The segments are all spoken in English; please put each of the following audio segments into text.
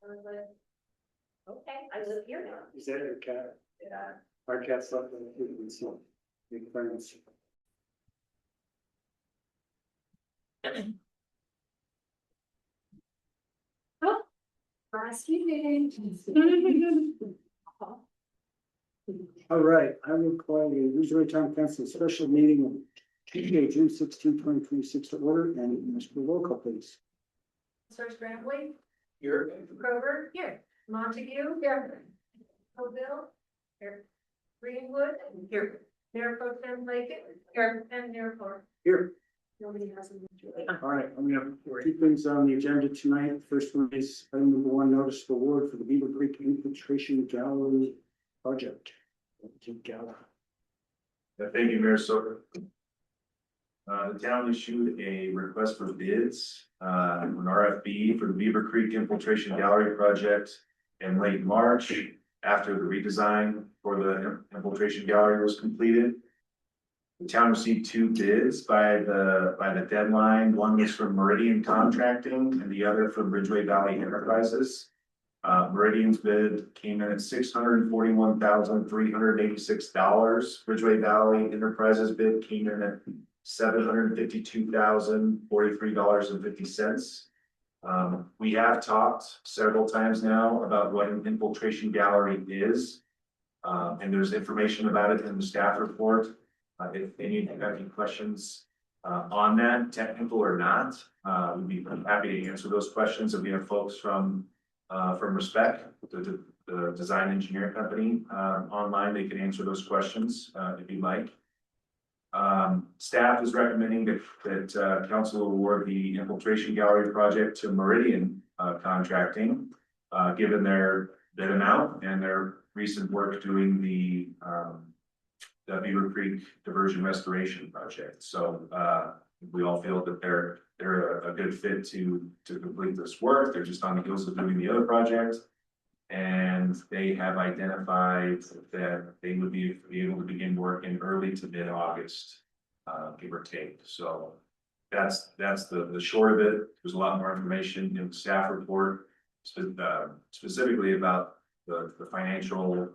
I was like, okay, I live here now. Is that a cat? Yeah. Our cat's up in the so big friends. Last meeting. All right, I will call the Ridgway Town Council special meeting on Tuesday, June 16, 2026 to order, and Mr. Roll call, please. Search Bramley, Here. Grover, here, Montague, here. Bill, here, Greenwood, here, Mayor Pro Tem Lincoln, here, and Mayor Clark. Here. Nobody has a. All right, we have two things on the agenda tonight. First one is item number 1, notice of award for the Beaver Creek Infiltration Gallery project. Thank you, Mayor Soder. The town issued a request for bids, an RFP for the Beaver Creek Infiltration Gallery project in late March, after the redesign for the infiltration gallery was completed. The town received 2 bids by the deadline. One was from Meridian Contracting and the other from Ridgway Valley Enterprises. Meridian's bid came in at $641,386. Ridgway Valley Enterprises bid came in at $752,043.50. We have talked several times now about what an infiltration gallery is, and there's information about it in the staff report. If any of you have any questions on that, technical or not, we'd be happy to answer those questions. And we have folks from Respect, the design engineer company, online. They can answer those questions if you'd like. Staff is recommending that council award the infiltration gallery project to Meridian Contracting, given their bid amount and their recent work doing the Beaver Creek diversion restoration project. So we all feel that they're a good fit to complete this work. They're just on the heels of doing the other project, and they have identified that they would be able to begin work in early to mid August, give or take. So that's the short of it. There's a lot more information in the staff report, specifically about the financial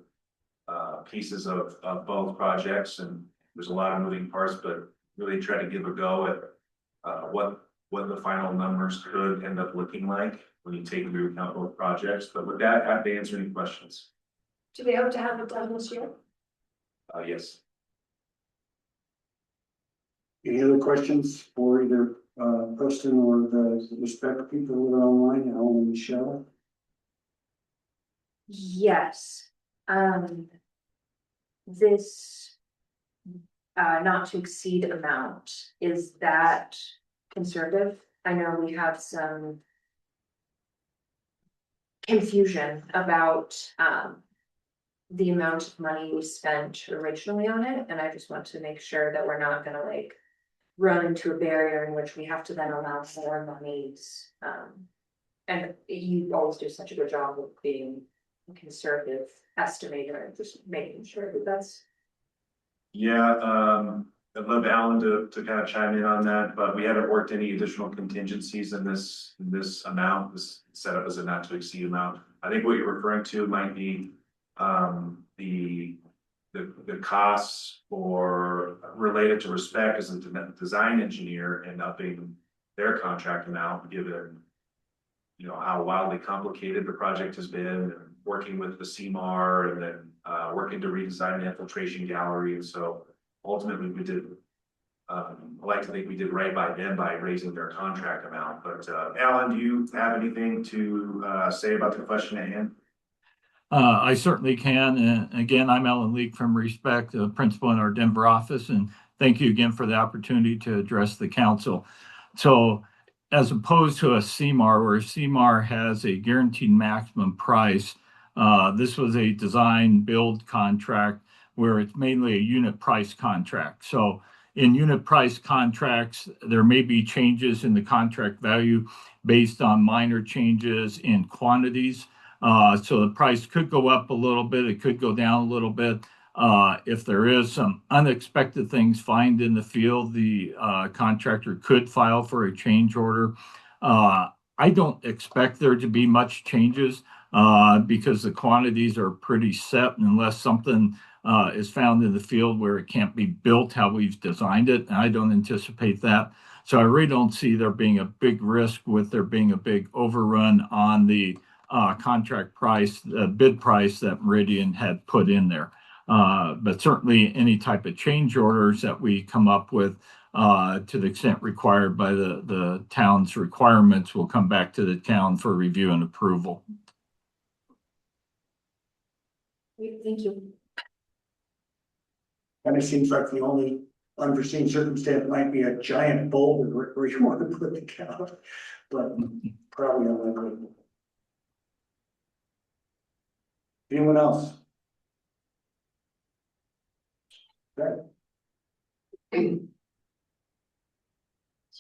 pieces of both projects, and there's a lot of moving parts, but really try to give a go at what the final numbers could end up looking like when you take into account both projects. But with that, I have to answer any questions. Do they hope to have it done this year? Yes. Any other questions for either Preston or the Respect people who are online, Alan and Michelle? Yes, this not to exceed amount, is that conservative? I know we have some confusion about the amount of money we spent originally on it, and I just want to make sure that we're not gonna like run into a barrier in which we have to then allow more monies. And you always do such a good job of being a conservative estimator and just making sure that that's. Yeah, I'd love Alan to kind of chime in on that, but we haven't worked any additional contingencies in this amount, this setup as a not to exceed amount. I think what you're referring to might be the costs for related to Respect as a design engineer and upping their contract amount, given how wildly complicated the project has been, and working with the CMAR, and then working to redesign the infiltration gallery. And so ultimately we did, I like to think we did right by them by raising their contract amount. But Alan, do you have anything to say about the question at hand? I certainly can. And again, I'm Alan Leake from Respect, principal in our Denver office. And thank you again for the opportunity to address the council. So as opposed to a CMAR, where CMAR has a guaranteed maximum price, this was a design build contract where it's mainly a unit price contract. So in unit price contracts, there may be changes in the contract value based on minor changes in quantities. So the price could go up a little bit, it could go down a little bit. If there is some unexpected things find in the field, the contractor could file for a change order. I don't expect there to be much changes because the quantities are pretty set unless something is found in the field where it can't be built how we've designed it. And I don't anticipate that. So I really don't see there being a big risk with there being a big overrun on the contract price, the bid price that Meridian had put in there. But certainly any type of change orders that we come up with to the extent required by the town's requirements will come back to the town for review and approval. Thank you. Kind of seems like the only unforeseen circumstance might be a giant boulder where you want to put the cow, but probably unlikely. Anyone else? Okay. That's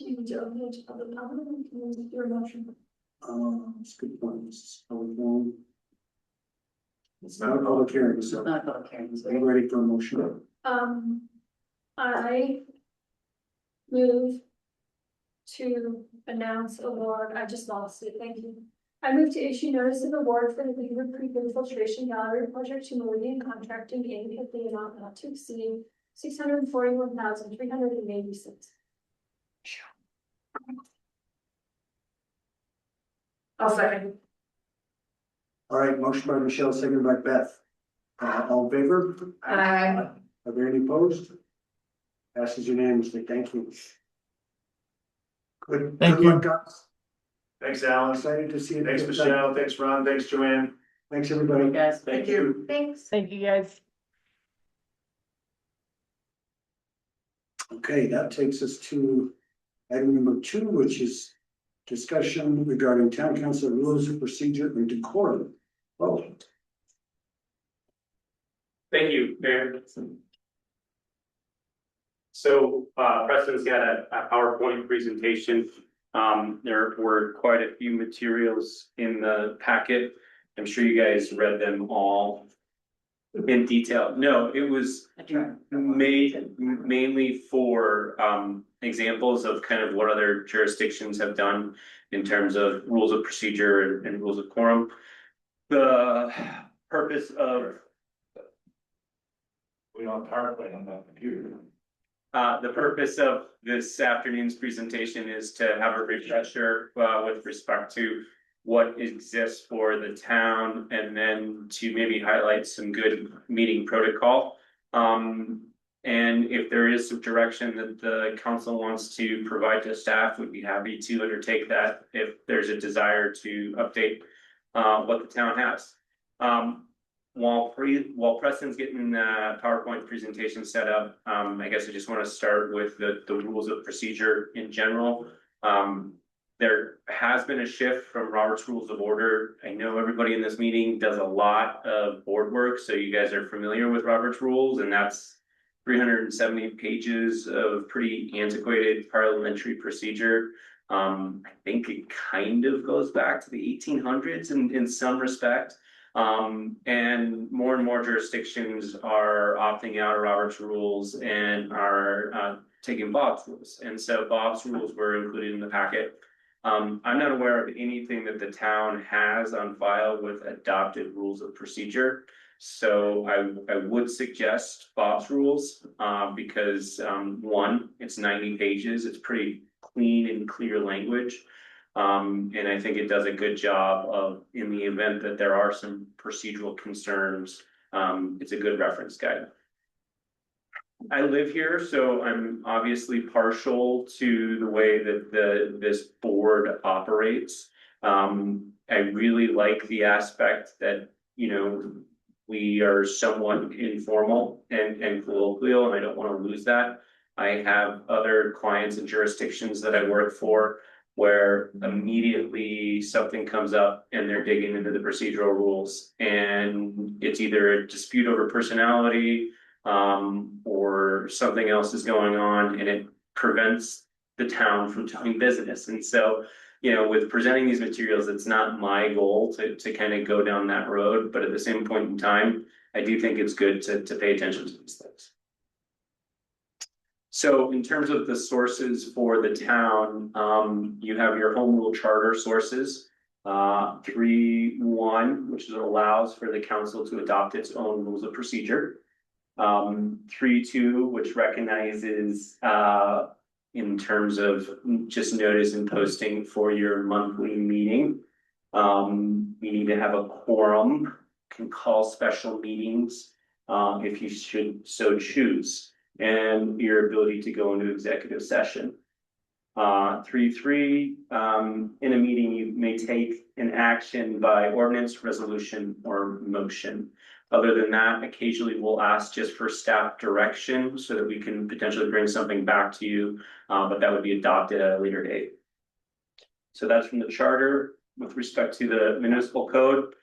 a good point. This is public hearing. It's not a public hearing, so Not public hearings. I'm ready for a motion. I move to announce award, I just lost it, thank you. I move to issue notice of award for the Beaver Creek Infiltration Gallery Project to Meridian Contracting Inc. at the amount not to exceed $641,386. I'll second. All right, motion by Michelle, seconded by Beth. All in favor? Aye. Are there any opposed? Passes unanimously. Thank you. Good. Thank Good you. luck, guys. Thanks, I'm Alan. excited to see it. Thanks, Michelle. Thanks, Ron. Thanks, Joanne. Thanks, everybody. Guys, Thank you. Thanks. thank you guys. Okay, that takes us to item number 2, which is discussion regarding town council rules of procedure and decorum. Oh, Thank you, Mayor. So, Preston's got a PowerPoint presentation. There were quite a few materials in the packet. I'm sure you guys read them all in detail. No, it was made mainly for, examples of kind of what other jurisdictions have done in terms of rules of procedure and rules of quorum. The purpose of We don't have PowerPoint on that computer. the purpose of this afternoon's presentation is to have a refresher with respect to what exists for the town and then to maybe highlight some good meeting protocol. And if there is some direction that the council wants to provide to staff, we'd be happy to undertake that if there's a desire to update what the town has. While Preston's getting the PowerPoint presentation set up, I guess I just want to start with the rules of procedure in general. There has been a shift from Robert's Rules of Order. I know everybody in this meeting does a lot of board work, so you guys are familiar with Robert's Rules, and that's 370 pages of pretty antiquated parliamentary procedure. I think it kind of goes back to the 1800s in some respect. And more jurisdictions are opting out of Robert's Rules and are taking Bob's Rules. And so Bob's Rules were included in the packet. I'm not aware of anything that the town has on file with adopted rules of procedure. So I would suggest Bob's Rules because one, it's 90 pages. It's pretty clean and clear language. And I think it does a good job of, in the event that there are some procedural concerns, it's a good reference guide. I live here, so I'm obviously partial to the way that this board operates. I really like the aspect that, we are somewhat informal and colloquial, and I don't want to lose that. I have other clients and jurisdictions that I work for where immediately something comes up and they're digging into the procedural rules, and it's either a dispute over personality or something else is going on, and it prevents the town from doing business. And so, with presenting these materials, it's not my goal to kind of go down that road, but at the same point in time, I do think it's good to pay attention to these things. So in terms of the sources for the town, you have your home rule charter sources. 3.1, which allows for the council to adopt its own rules of procedure. 3.2, which recognizes, in terms of just notice and posting for your monthly meeting. You need to have a quorum, can call special meetings, if you should so choose, and your ability to go into executive session. 3.3, in a meeting, you may take an action by ordinance, resolution, or motion. Other than that, occasionally we'll ask just for staff direction so that we can potentially bring something back to you, but that would be adopted at a later date. So that's from the charter. With respect to the municipal code,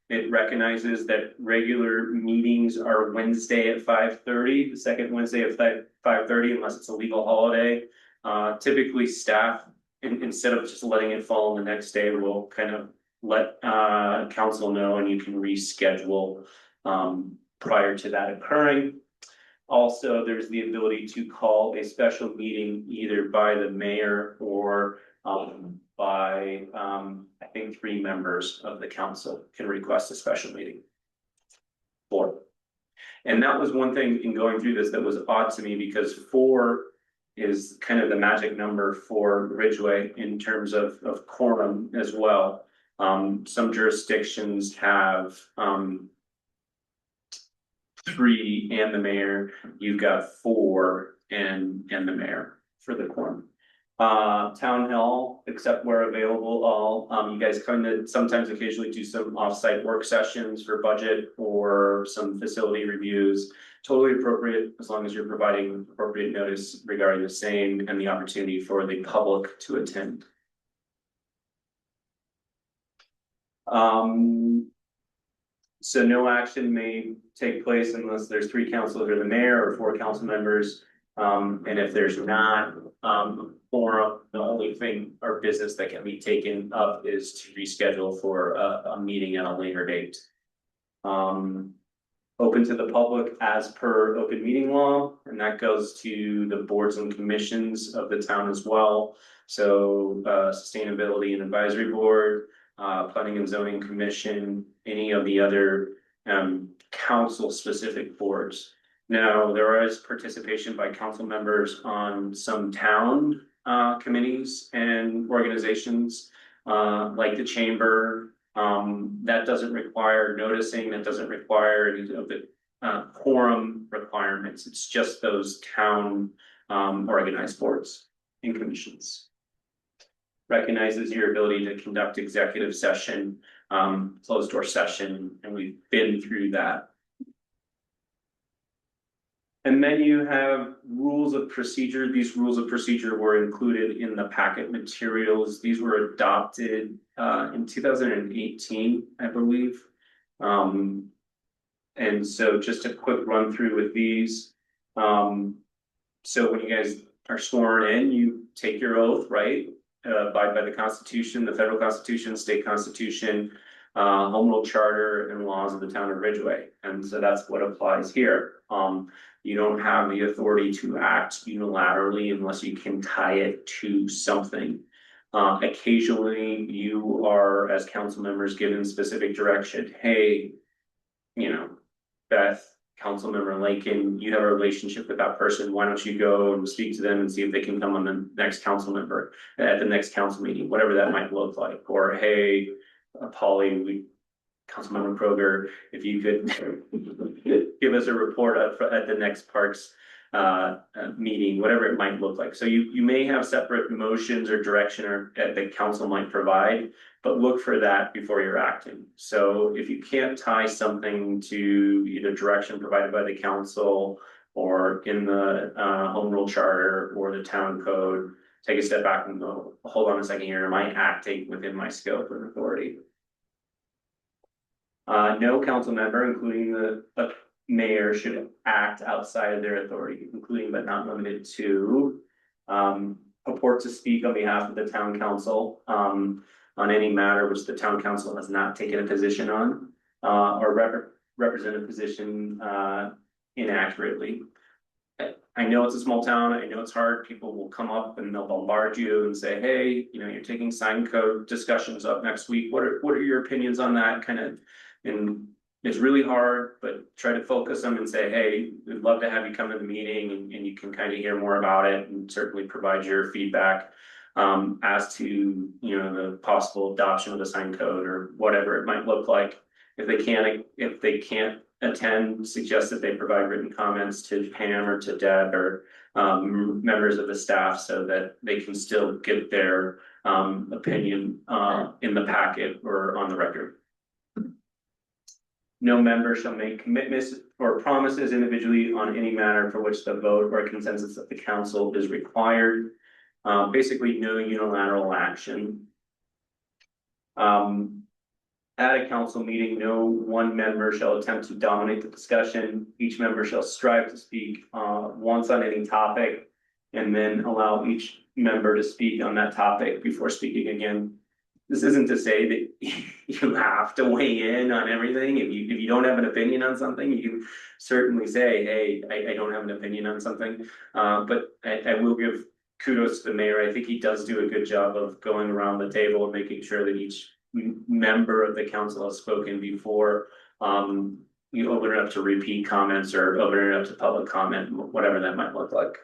it recognizes that regular meetings are Wednesday at 5:30, the second Wednesday at 5:30, unless it's a legal holiday. Typically staff, instead of just letting it fall on the next day, will kind of let council know, and you can reschedule prior to that occurring. Also, there's the ability to call a special meeting either by the mayor or by I think 3 members of the council can request a special meeting. 4. And that was one thing in going through this that was odd to me, because 4 is kind of the magic number for Ridgway in terms of quorum as well. Some jurisdictions have 3 and the mayor. You've got 4 and the mayor for the quorum. Town hall, except where available, all you guys kind of sometimes occasionally do some off-site work sessions for budget or some facility reviews. Totally appropriate as long as you're providing appropriate notice regarding the same and the opportunity for the public to attend. So no action may take place unless there's 3 councilors or the mayor or 4 council members. And if there's not quorum, the only thing or business that can be taken up is to reschedule for a meeting at a later date. Open to the public as per open meeting law, and that goes to the boards and commissions of the town as well. So sustainability and advisory board, planning and zoning commission, any of the other council specific boards. Now, there is participation by council members on some town committees and organizations like the chamber. That doesn't require noticing, that doesn't require any of the quorum requirements. It's just those town organized boards and commissions. Recognizes your ability to conduct executive session, closed door session, and we've been through that. And then you have rules of procedure. These rules of procedure were included in the packet materials. These were adopted in 2018, I believe. And so just a quick run through with these. So when you guys are sworn in, you take your oath, right? Abide by the Constitution, the federal Constitution, state Constitution, home rule charter, and laws of the town of Ridgway. And so that's what applies here. You don't have the authority to act unilaterally unless you can tie it to something. Occasionally, you are, as council members, given specific direction. Hey, you know, Beth, council member Lakin, you have a relationship with that person. Why don't you go and speak to them and see if they can come on the next council member at the next council meeting, whatever that might look like. Or hey, Polly, Councilmember Kroger, if you could give us a report at the next parks meeting, whatever it might look like. So you may have separate motions or direction or that the council might provide, but look for that before you're acting. So if you can't tie something to either direction provided by the council or in the home rule charter or the town code, take a step back and go, hold on a second here, am I acting within my scope of authority? No council member, including the mayor, should act outside of their authority, including but not limited to purport to speak on behalf of the town council on any matter which the town council has not taken a position on, or represent a position inaccurately. I know it's a small town, I know it's hard, people will come up and they'll bombard you and say, hey, you know, you're taking sign code discussions up next week, what are your opinions on that, kind of, and it's really hard, but try to focus them and say, hey, we'd love to have you come to the meeting and you can kind of hear more about it and certainly provide your feedback. As to, you know, the possible adoption of the sign code or whatever it might look like. If they can't attend, suggest that they provide written comments to Pam or to Deb or members of the staff so that they can still give their opinion in the packet or on the record. No member shall make commitments or promises individually on any matter for which the vote or consensus of the council is required. Basically, no unilateral action. At a council meeting, no one member shall attempt to dominate the discussion. Each member shall strive to speak once on any topic and then allow each member to speak on that topic before speaking again. This isn't to say that you have to weigh in on everything. If you don't have an opinion on something, you can certainly say, hey, I don't have an opinion on something. But I will give kudos to the mayor. I think he does do a good job of going around the table and making sure that each member of the council has spoken before you open it up to repeat comments or open it up to public comment, whatever that might look like.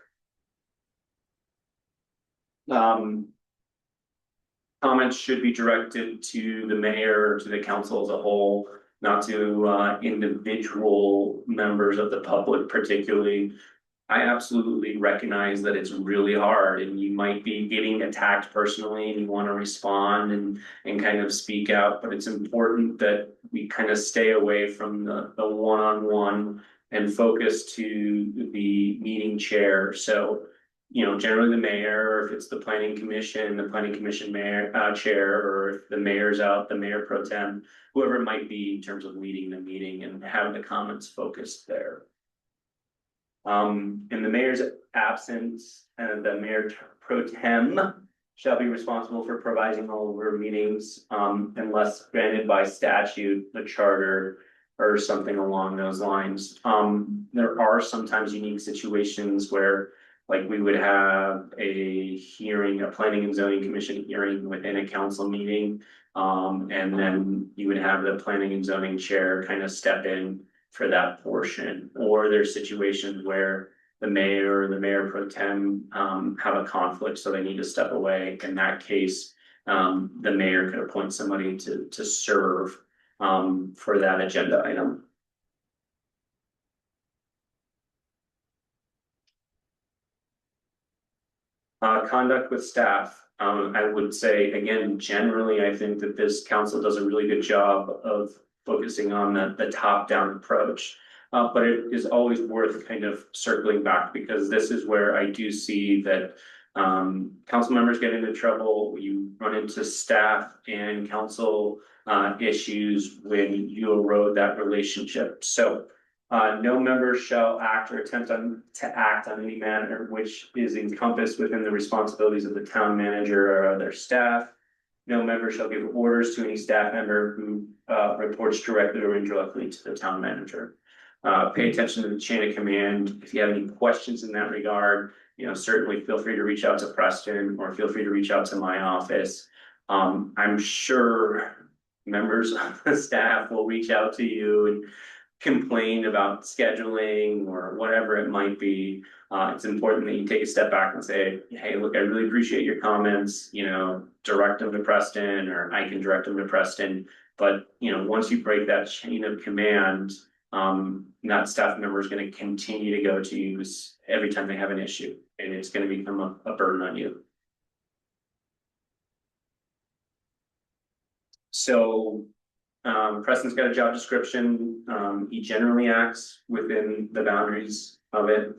Comments should be directed to the mayor or to the council as a whole, not to individual members of the public particularly. I absolutely recognize that it's really hard and you might be getting attacked personally and you want to respond and kind of speak out, but it's important that we kind of stay away from the one-on-one and focus to the meeting chair. So, you know, generally the mayor, or if it's the planning commission mayor, chair, or if the mayor's out, the mayor pro tem, whoever it might be in terms of leading the meeting and having the comments focused there. In the mayor's absence, the mayor pro tem shall be responsible for providing all of our meetings, unless granted by statute, the charter, or something along those lines. There are sometimes unique situations where, like, we would have a hearing, a planning and zoning commission hearing within a council meeting, and then you would have the planning and zoning chair kind of step in for that portion, or there's situations where the mayor or the mayor pro tem have a conflict, so they need to step away. In that case, the mayor could appoint somebody to serve for that agenda item. Conduct with staff. I would say, again, generally, I think that this council does a really good job of focusing on the top-down approach. But it is always worth kind of circling back, because this is where I do see that council members get into trouble. You run into staff and council issues when you erode that relationship. So no member shall act or attempt to act on any matter which is encompassed within the responsibilities of the town manager or other staff. No member shall give orders to any staff member who reports directly or indirectly to the town manager. Pay attention to the chain of command. If you have any questions in that regard, you know, certainly feel free to reach out to Preston or feel free to reach out to my office. I'm sure members of the staff will reach out to you and complain about scheduling or whatever it might be. It's important that you take a step back and say, hey, look, I really appreciate your comments, you know, direct them to Preston, or I can direct them to Preston. But, you know, once you break that chain of command, that staff member is going to continue to go to you every time they have an issue, and it's going to become a burden on you. So Preston's got a job description. He generally acts within the boundaries of it.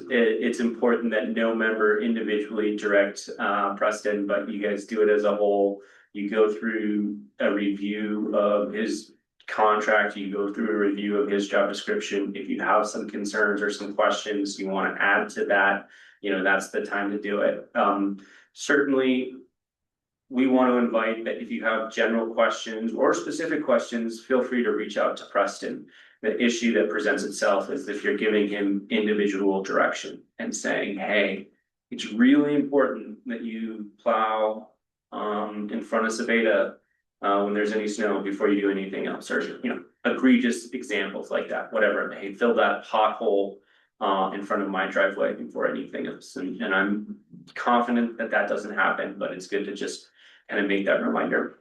It's important that no member individually direct Preston, but you guys do it as a whole. You go through a review of his contract, you go through a review of his job description. If you have some concerns or some questions you want to add to that, you know, that's the time to do it. Certainly, we want to invite that if you have general questions or specific questions, feel free to reach out to Preston. The issue that presents itself is if you're giving him individual direction and saying, hey, it's really important that you plow in front of Sabeta when there's any snow before you do anything else, or, you know, egregious examples like that, whatever it may, fill that pothole in front of my driveway before anything else. And I'm confident that that doesn't happen, but it's good to just kind of make that reminder.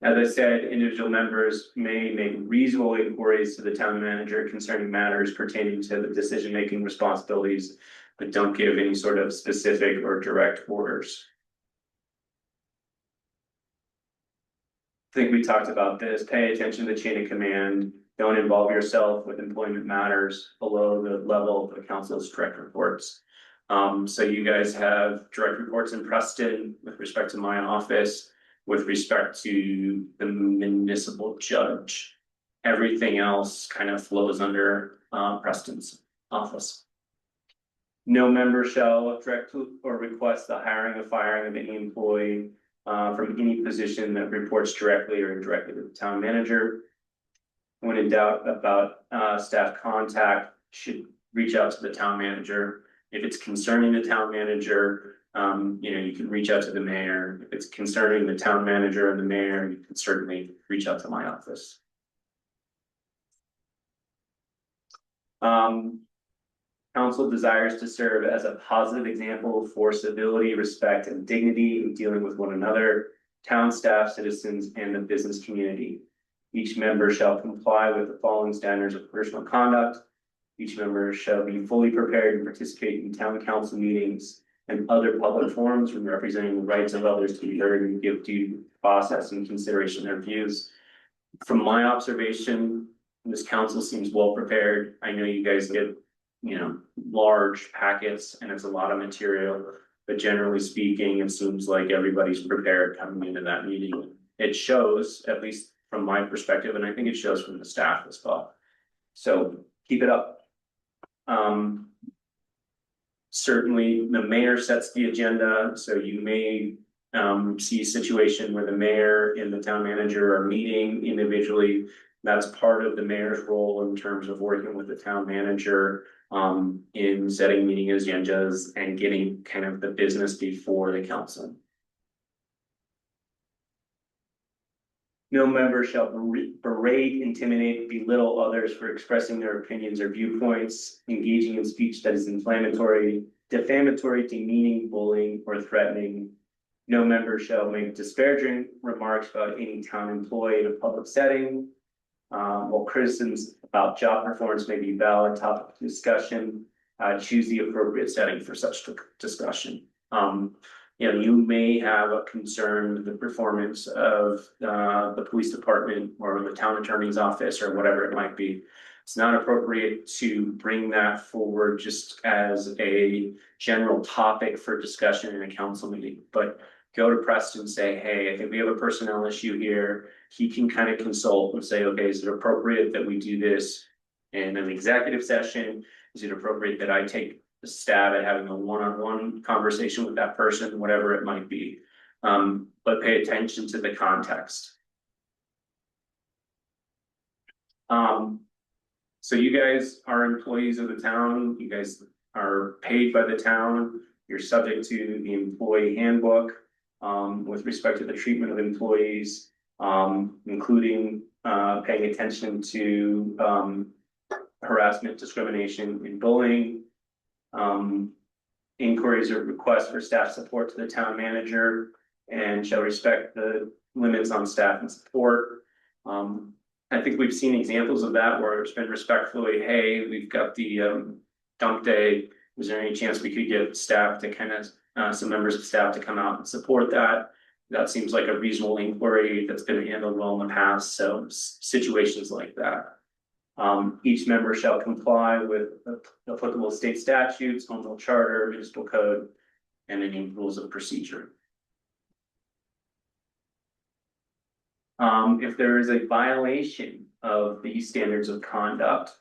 As I said, individual members may make reasonable inquiries to the town manager concerning matters pertaining to the decision-making responsibilities, but don't give any sort of specific or direct orders. I think we talked about this. Pay attention to the chain of command. Don't involve yourself with employment matters below the level of the council's direct reports. So you guys have direct reports in Preston with respect to my office, with respect to the municipal judge. Everything else kind of flows under Preston's office. No member shall direct or request the hiring or firing of any employee from any position that reports directly or indirectly to the town manager. When in doubt about staff contact, should reach out to the town manager. If it's concerning the town manager, you know, you can reach out to the mayor. If it's concerning the town manager and the mayor, you can certainly reach out to my office. Council desires to serve as a positive example for civility, respect, and dignity in dealing with one another, town staff, citizens, and the business community. Each member shall comply with the following standards of personal conduct. Each member shall be fully prepared to participate in town council meetings and other public forums when representing the rights of others to be heard and give due process and consideration their views. From my observation, this council seems well prepared. I know you guys get, you know, large packets and it's a lot of material, but generally speaking, it seems like everybody's prepared coming into that meeting. It shows, at least from my perspective, and I think it shows from the staff as well. So keep it up. Certainly the mayor sets the agenda, so you may see a situation where the mayor and the town manager are meeting individually. That's part of the mayor's role in terms of working with the town manager in setting meeting agendas and getting kind of the business before the council. No member shall berate, intimidate, belittle others for expressing their opinions or viewpoints, engaging in speech that is inflammatory, defamatory, demeaning, bullying, or threatening. No member shall make disparaging remarks about any town employee in a public setting. While criticisms about job performance may be valid topic of discussion, choose the appropriate setting for such discussion. You know, you may have a concern with the performance of the police department or the town attorney's office or whatever it might be. It's not appropriate to bring that forward just as a general topic for discussion in a council meeting, but go to Preston and say, hey, I think we have a personnel issue here. He can kind of consult and say, okay, is it appropriate that we do this in an executive session? Is it appropriate that I take a stab at having a one-on-one conversation with that person, whatever it might be? But pay attention to the context. So you guys are employees of the town. You guys are paid by the town. You're subject to the employee handbook with respect to the treatment of employees, including paying attention to harassment, discrimination, and bullying. Inquiries or requests for staff support to the town manager and shall respect the limits on staff and support. I think we've seen examples of that where it's been respectfully, hey, we've got the dump day. Was there any chance we could get staff to kind of some members of staff to come out and support that? That seems like a reasonable inquiry that's been handled well in the past. So situations like that. Each member shall comply with applicable state statutes, home rule charter, municipal code, and any rules of procedure. If there is a violation of these standards of conduct,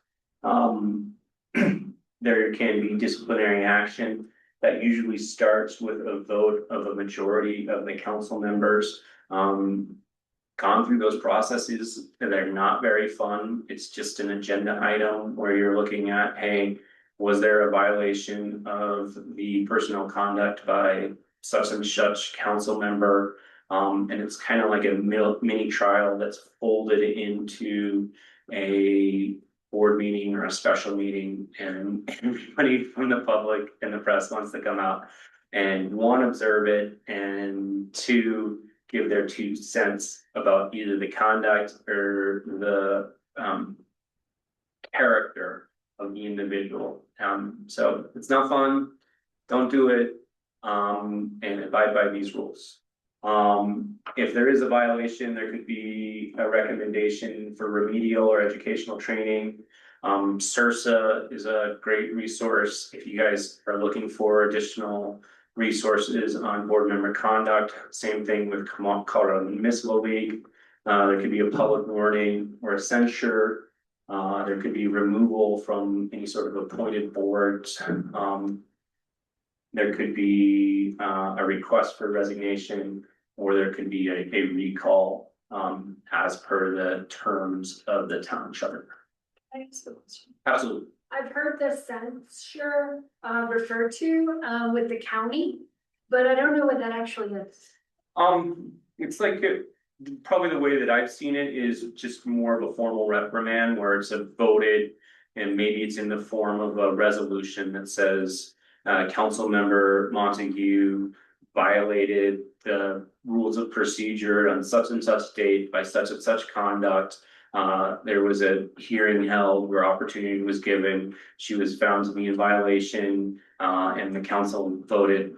there can be disciplinary action. That usually starts with a vote of a majority of the council members. Gone through those processes, and they're not very fun. It's just an agenda item where you're looking at, hey, was there a violation of the personnel conduct by such and such council member? And it's kind of like a mini trial that's folded into a board meeting or a special meeting, and everybody from the public and the press wants to come out and one, observe it, and two, give their 2 cents about either the conduct or the character of the individual. So it's not fun, don't do it, and abide by these rules. If there is a violation, there could be a recommendation for remedial or educational training. CIRSA is a great resource if you guys are looking for additional resources on board member conduct. Same thing with Colorado Municipal League. There could be a public warning or a censure. There could be removal from any sort of appointed boards. There could be a request for resignation, or there could be a recall as per the terms of the town charter. Absolutely. I've heard the censure referred to with the county, but I don't know what that actually is. It's like probably the way that I've seen it is just more of a formal reprimand where it's a voted, and maybe it's in the form of a resolution that says council member Montague violated the rules of procedure on such and such date by such and such conduct. There was a hearing held where opportunity was given. She was found to be in violation, and the council voted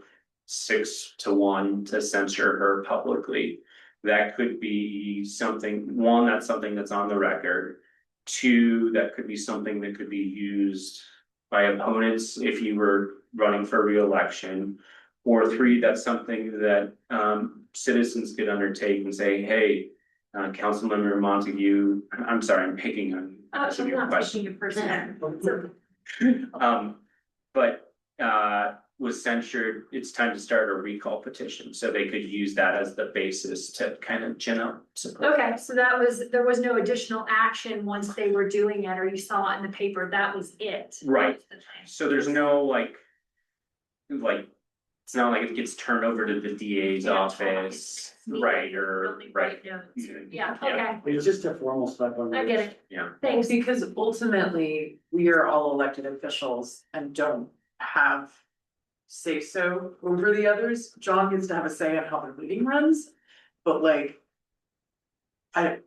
6-1 to censure her publicly. That could be something, one, that's something that's on the record. Two, that could be something that could be used by opponents if you were running for re-election. Or three, that's something that citizens could undertake and say, hey, Councilmember Montague, I'm sorry, I'm picking on I'm your not question. pushing it But was censured, it's time to start a recall petition, so they could use that as the basis to kind of gin up support. Okay, so there was no additional action once they were doing it, or you saw it in the paper, that was it. Right. So there's no like, it's not like it gets turned over to the DA's office, right, or, right. Yeah, okay, It's just a formal step on. I get it. Yeah. Thanks. Because ultimately, we are all elected officials and don't have say so over the others. John gets to have a say on how the meeting runs, but like. I'm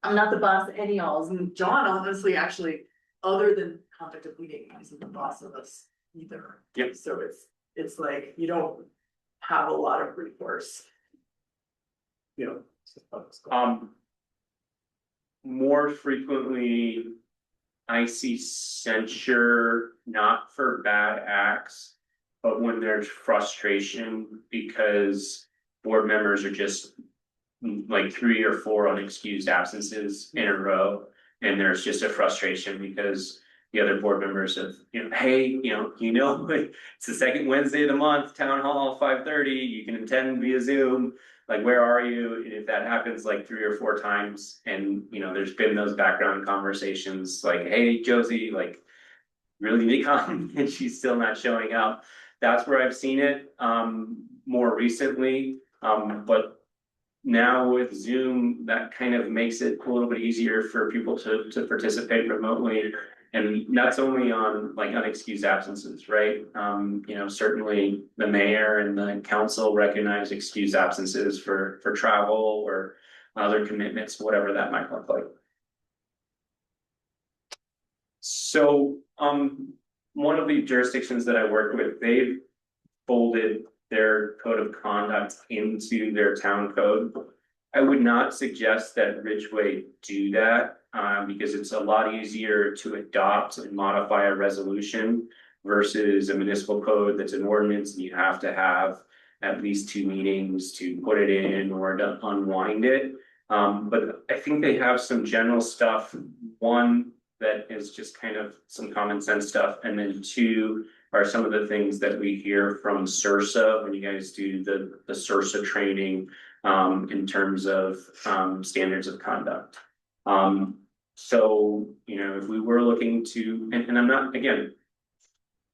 not the boss of any alls, and John honestly, actually, other than conduct of meeting, isn't the boss of us either. Yep. So it's like, you don't have a lot of recourse. Yeah. More frequently, I see censure not for bad acts, but when there's frustration because board members are just like 3 or 4 unexcused absences in a row, and there's just a frustration because the other board members have, hey, it's the second Wednesday of the month, town hall, 5:30, you can attend via Zoom. Like, where are you? And if that happens like 3 or 4 times, and there's been those background conversations like, hey, Josie, like, really need to come, and she's still not showing up. That's where I've seen it more recently. But now with Zoom, that kind of makes it a little bit easier for people to participate remotely. And that's only on like unexcused absences, right? Certainly the mayor and the council recognize excused absences for travel or other commitments, whatever that might look like. So, one of the jurisdictions that I work with, they've folded their code of conduct into their town code. I would not suggest that Ridgway do that, because it's a lot easier to adopt and modify a resolution versus a municipal code that's an ordinance, and you have to have at least 2 meetings to put it in or to unwind it. But I think they have some general stuff. One, that is just kind of some common sense stuff, and then 2, are some of the things that we hear from SURSA when you guys do the SURSA training in terms of standards of conduct. So, you know, if we were looking to, and I'm not, again,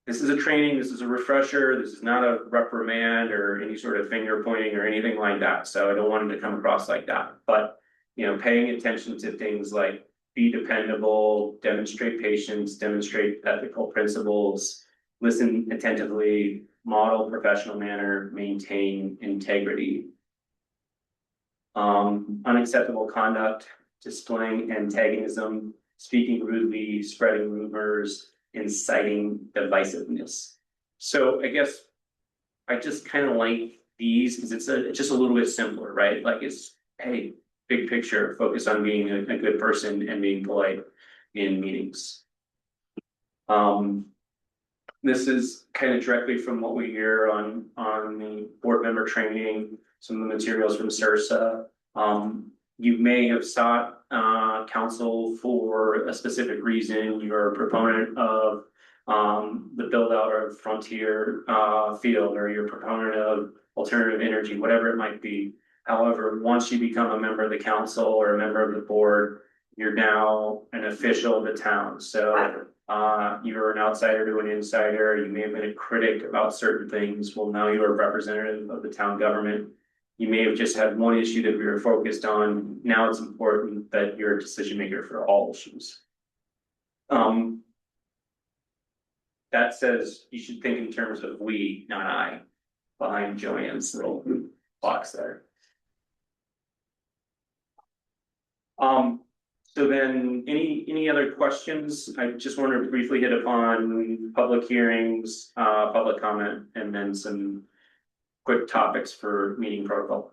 this is a training, this is a refresher, this is not a reprimand or any sort of finger pointing or anything like that. So I don't want it to come across like that. But, you know, paying attention to things like be dependable, demonstrate patience, demonstrate ethical principles, listen attentively, model professional manner, maintain integrity. Unacceptable conduct, displaying antagonism, speaking rudely, spreading rumors, inciting divisiveness. So I guess I just kind of like these because it's just a little bit simpler, right? Like it's, hey, big picture, focus on being a good person and being polite in meetings. This is kind of directly from what we hear on the board member training, some of the materials from SURSA. You may have sought counsel for a specific reason. You're a proponent of the build out of frontier field, or you're a proponent of alternative energy, whatever it might be. However, once you become a member of the council or a member of the board, you're now an official of the town. So you're an outsider to an insider. You may have been a critic about certain things. Well, now you're a representative of the town government. You may have just had one issue that we were focused on. Now it's important that you're a decision maker for all issues. That says you should think in terms of we, not I, behind Joanne's little box there. So then any other questions? I just want to briefly hit upon public hearings, public comment, and then some quick topics for meeting protocol.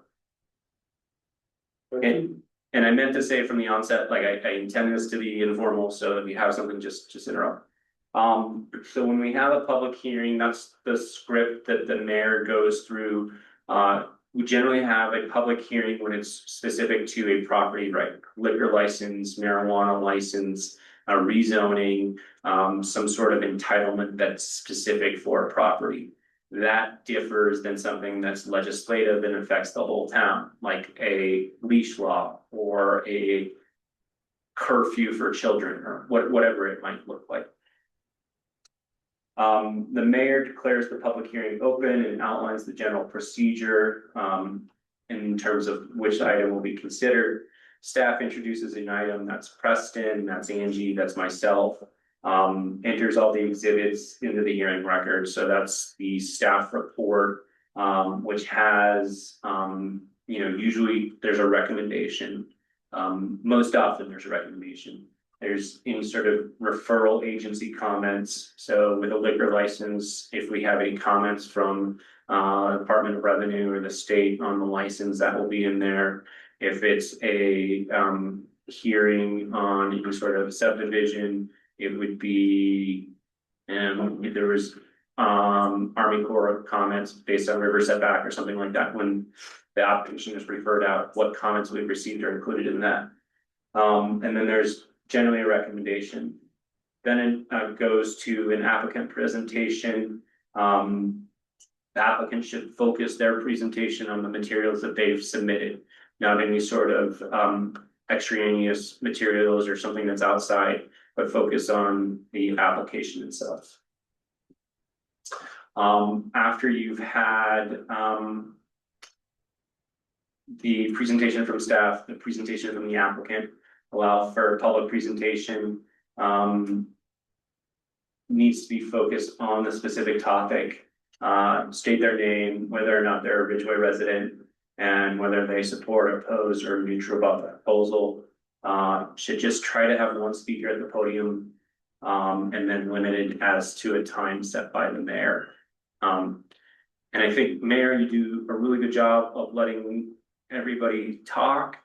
And I meant to say from the onset, like I intend this to be informal, so if you have something, just interrupt. So when we have a public hearing, that's the script that the mayor goes through. We generally have a public hearing when it's specific to a property right, liquor license, marijuana license, rezoning, some sort of entitlement that's specific for a property. That differs than something that's legislative and affects the whole town, like a leash law or a curfew for children or whatever it might look like. The mayor declares the public hearing open and outlines the general procedure in terms of which item will be considered. Staff introduces an item, that's Preston, that's Angie, that's myself. Enters all the exhibits into the hearing record. So that's the staff report, which has, you know, usually there's a recommendation. Most often there's a recommendation. There's any sort of referral agency comments. So with a liquor license, if we have any comments from Department of Revenue or the state on the license, that will be in there. If it's a hearing on any sort of subdivision, it would be, and there was Army Corps comments based on river setback or something like that. When the application is referred out, what comments we've received are included in that. And then there's generally a recommendation. Then it goes to an applicant presentation. The applicant should focus their presentation on the materials that they've submitted, not any sort of extraneous materials or something that's outside, but focus on the application itself. After you've had the presentation from staff, the presentation from the applicant, allow for public presentation, needs to be focused on the specific topic, state their name, whether or not they're a Ridgway resident, and whether they support, oppose, or neutral about the proposal. Should just try to have one speaker at the podium, and then limited as to a time set by the mayor. And I think, Mayor, you do a really good job of letting everybody talk,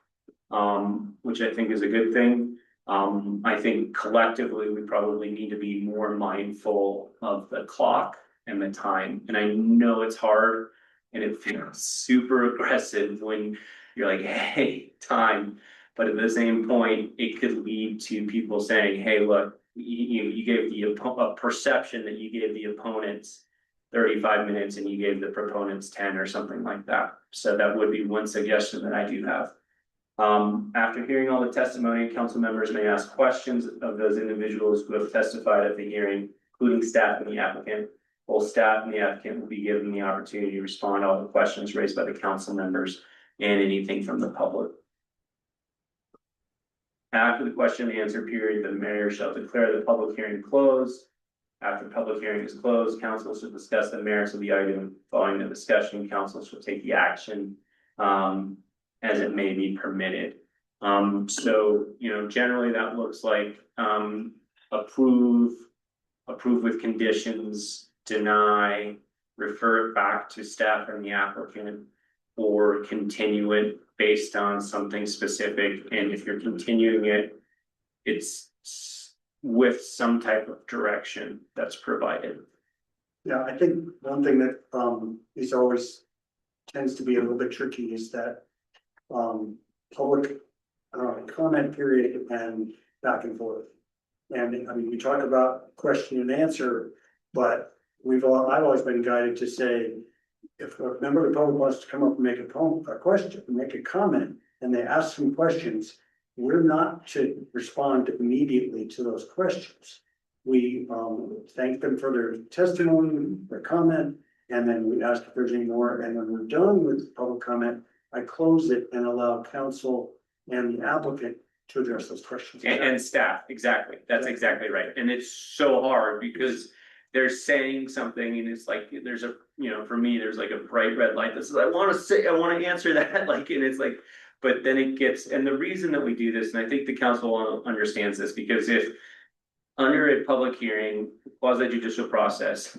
which I think is a good thing. I think collectively, we probably need to be more mindful of the clock and the time. And I know it's hard and it feels super aggressive when you're like, hey, time. But at the same point, it could lead to people saying, hey, look, you gave a perception that you gave the opponents 35 minutes and you gave the proponents 10 or something like that. So that would be one suggestion that I do have. After hearing all the testimony, council members may ask questions of those individuals who have testified at the hearing, including staff and the applicant. Both staff and the applicant will be given the opportunity to respond to all the questions raised by the council members and anything from the public. After the question and answer period, the mayor shall declare the public hearing closed. After the public hearing is closed, council should discuss the merits of the item. Following the discussion, council shall take the action as it may be permitted. So, generally that looks like approve with conditions, deny, refer it back to staff and the applicant, or continue it based on something specific. And if you're continuing it, it's with some type of direction that's provided. Yeah, I think one thing that is always tends to be a little bit tricky is that public comment period and back and forth. And I mean, we talk about question and answer, but I've always been guided to say, if a member of the public wants to come up and make a question, make a comment, and they ask some questions, we're not to respond immediately to those questions. We thank them for their testimony, their comment, and then we ask if there's any more. And when we're done with public comment, I close it and allow council and the applicant to address those questions. And staff, exactly. That's exactly right. And it's so hard because they're saying something and it's like, there's a, for me, there's like a bright red light that says, I want to answer that. Like, and it's like, but then it gets, and the reason that we do this, and I think the council understands this, because if under a public hearing, quasi judicial process,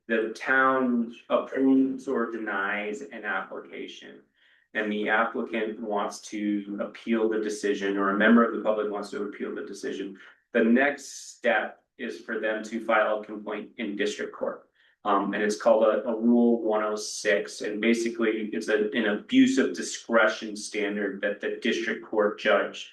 the town approves or denies an application, and the applicant wants to appeal the decision, or a member of the public wants to appeal the decision, the next step is for them to file a complaint in district court. And it's called a Rule 106, and basically it's an abuse of discretion standard that the district court Judge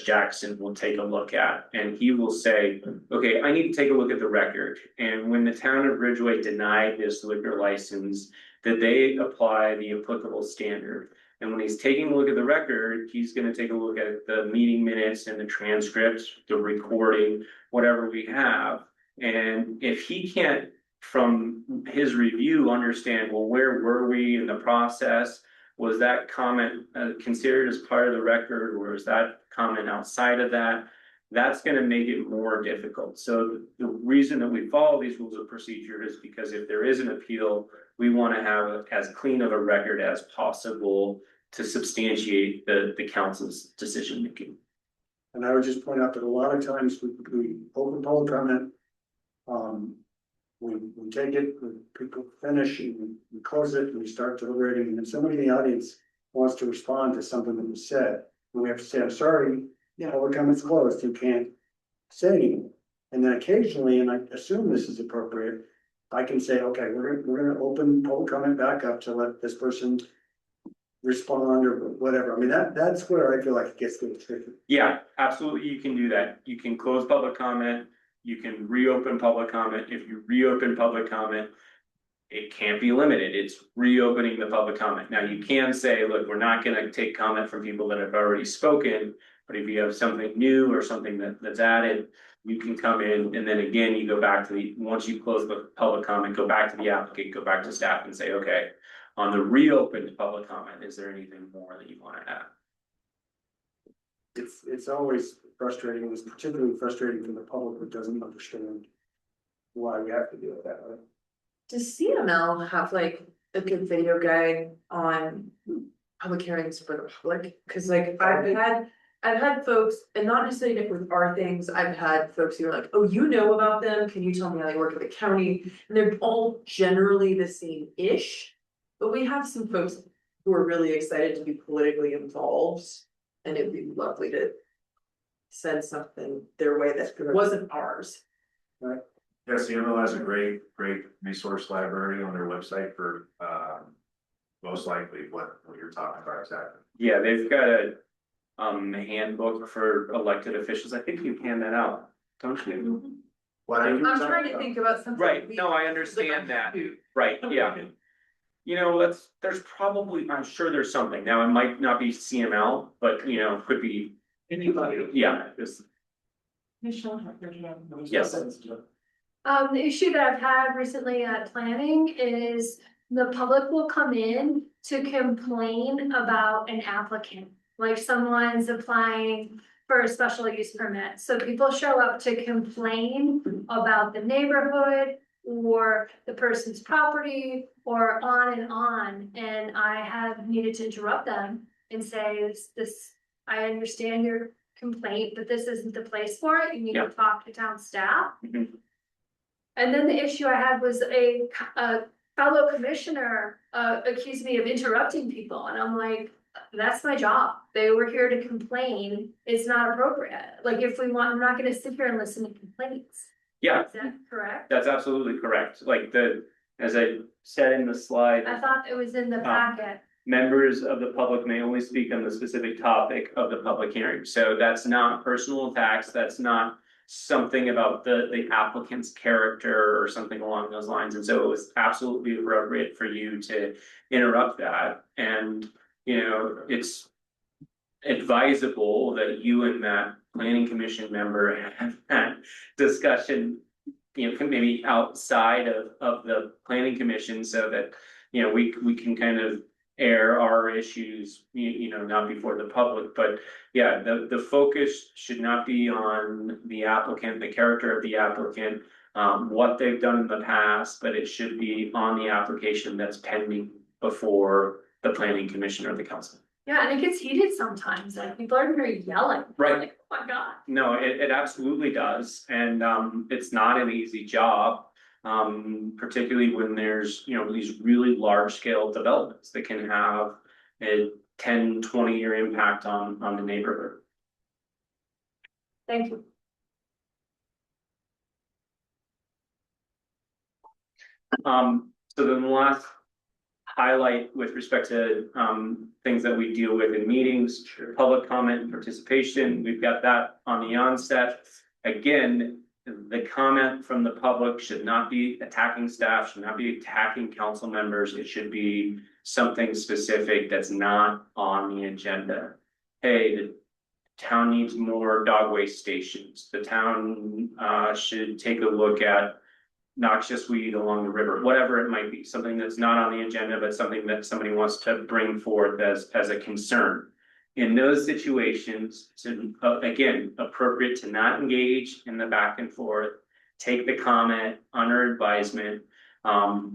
Jackson will take a look at, and he will say, okay, I need to take a look at the record. And when the town of Ridgway denied this liquor license, that they apply the applicable standard. And when he's taking a look at the record, he's going to take a look at the meeting minutes and the transcripts, the recording, whatever we have. And if he can't, from his review, understand, well, where were we in the process? Was that comment considered as part of the record, or is that comment outside of that? That's going to make it more difficult. So the reason that we follow these rules of procedure is because if there is an appeal, we want to have as clean of a record as possible to substantiate the council's decision making. And I would just point out that a lot of times we open public comment. We take it, people finish, and we close it, and we start deliberating, and then somebody in the audience wants to respond to something that was said. And we have to say, I'm sorry, public comment's closed, you can't say anything. And then occasionally, and I assume this is appropriate, I can say, okay, we're gonna open public comment back up to let this person respond or whatever. I mean, that's where I feel like it gets a little tricky. Yeah, absolutely, you can do that. You can close public comment. You can reopen public comment. If you reopen public comment, it can't be limited. It's reopening the public comment. Now, you can say, look, we're not going to take comment from people that have already spoken, but if you have something new or something that's added, you can come in, and then again, you go back to once you close the public comment, go back to the applicant, go back to staff and say, okay, on the reopened public comment, is there anything more that you want to add? It's always frustrating. It's particularly frustrating for the public that doesn't understand why we have to do it that way. Does CML have like a good video guide on public hearings for the public? Cause like I've had folks, and not necessarily with our things, I've had folks who are like, oh, you know about them, can you tell me how they work at the county? And they're all generally the same-ish, but we have some folks who are really excited to be politically involved. And it'd be lovely to send something their way that wasn't ours. Right. Yeah, CML has a great resource library on their website for most likely what you're talking about exactly. Yeah, they've got a handbook for elected officials. I think you hand that out don't you? I'm trying to think about something. Right, no, I understand that, right, yeah. You know, there's probably, I'm sure there's something, now it might not be CML, but you know, could be anybody, yeah, just. Yes. The issue that I've had recently at planning is the public will come in to complain about an applicant. Like someone's applying for a special use permit, so people show up to complain about the neighborhood or the person's property or on and on. And I have needed to interrupt them and say, this, I understand your complaint, but this isn't the place for it, you need to talk to town staff. Mhm. And then the issue I had was a fellow commissioner accused me of interrupting people, and I'm like, that's my job. They were here to complain. It's not appropriate. Like, if we want, I'm not gonna sit here and listen to complaints. Yeah, Is that correct? that's absolutely correct, like as I said in the slide. I thought it was in the packet. Members of the public may only speak on the specific topic of the public hearing, so that's not personal attacks, that's not something about the applicant's character or something along those lines, and so it was absolutely appropriate for you to interrupt that, and, you know, it's advisable that you and that planning commission member have that discussion, you know, maybe outside of the planning commission, so that, you know, we can kind of air our issues, you know, not before the public, but yeah, the focus should not be on the applicant, the character of the applicant, what they've done in the past, but it should be on the application that's pending before the planning commission or the council. Yeah, and it gets heated sometimes, like people are very yelling. Right. Like, oh my God. No, it absolutely does, and it's not an easy job. Particularly when there's, you know, these really large scale developments that can have a 10-20 year impact on the neighborhood. Thank you. So then the last highlight with respect to things that we deal with in meetings, public comment and participation, we've got that on the onset. Again, the comment from the public should not be attacking staff, should not be attacking council members. It should be something specific that's not on the agenda. Hey, the town needs more dog waste stations. The town should take a look at noxious weed along the river, whatever it might be, something that's not on the agenda, but something that somebody wants to bring forth as a concern. In those situations, it's again appropriate to not engage in the back and forth, take the comment under advisement.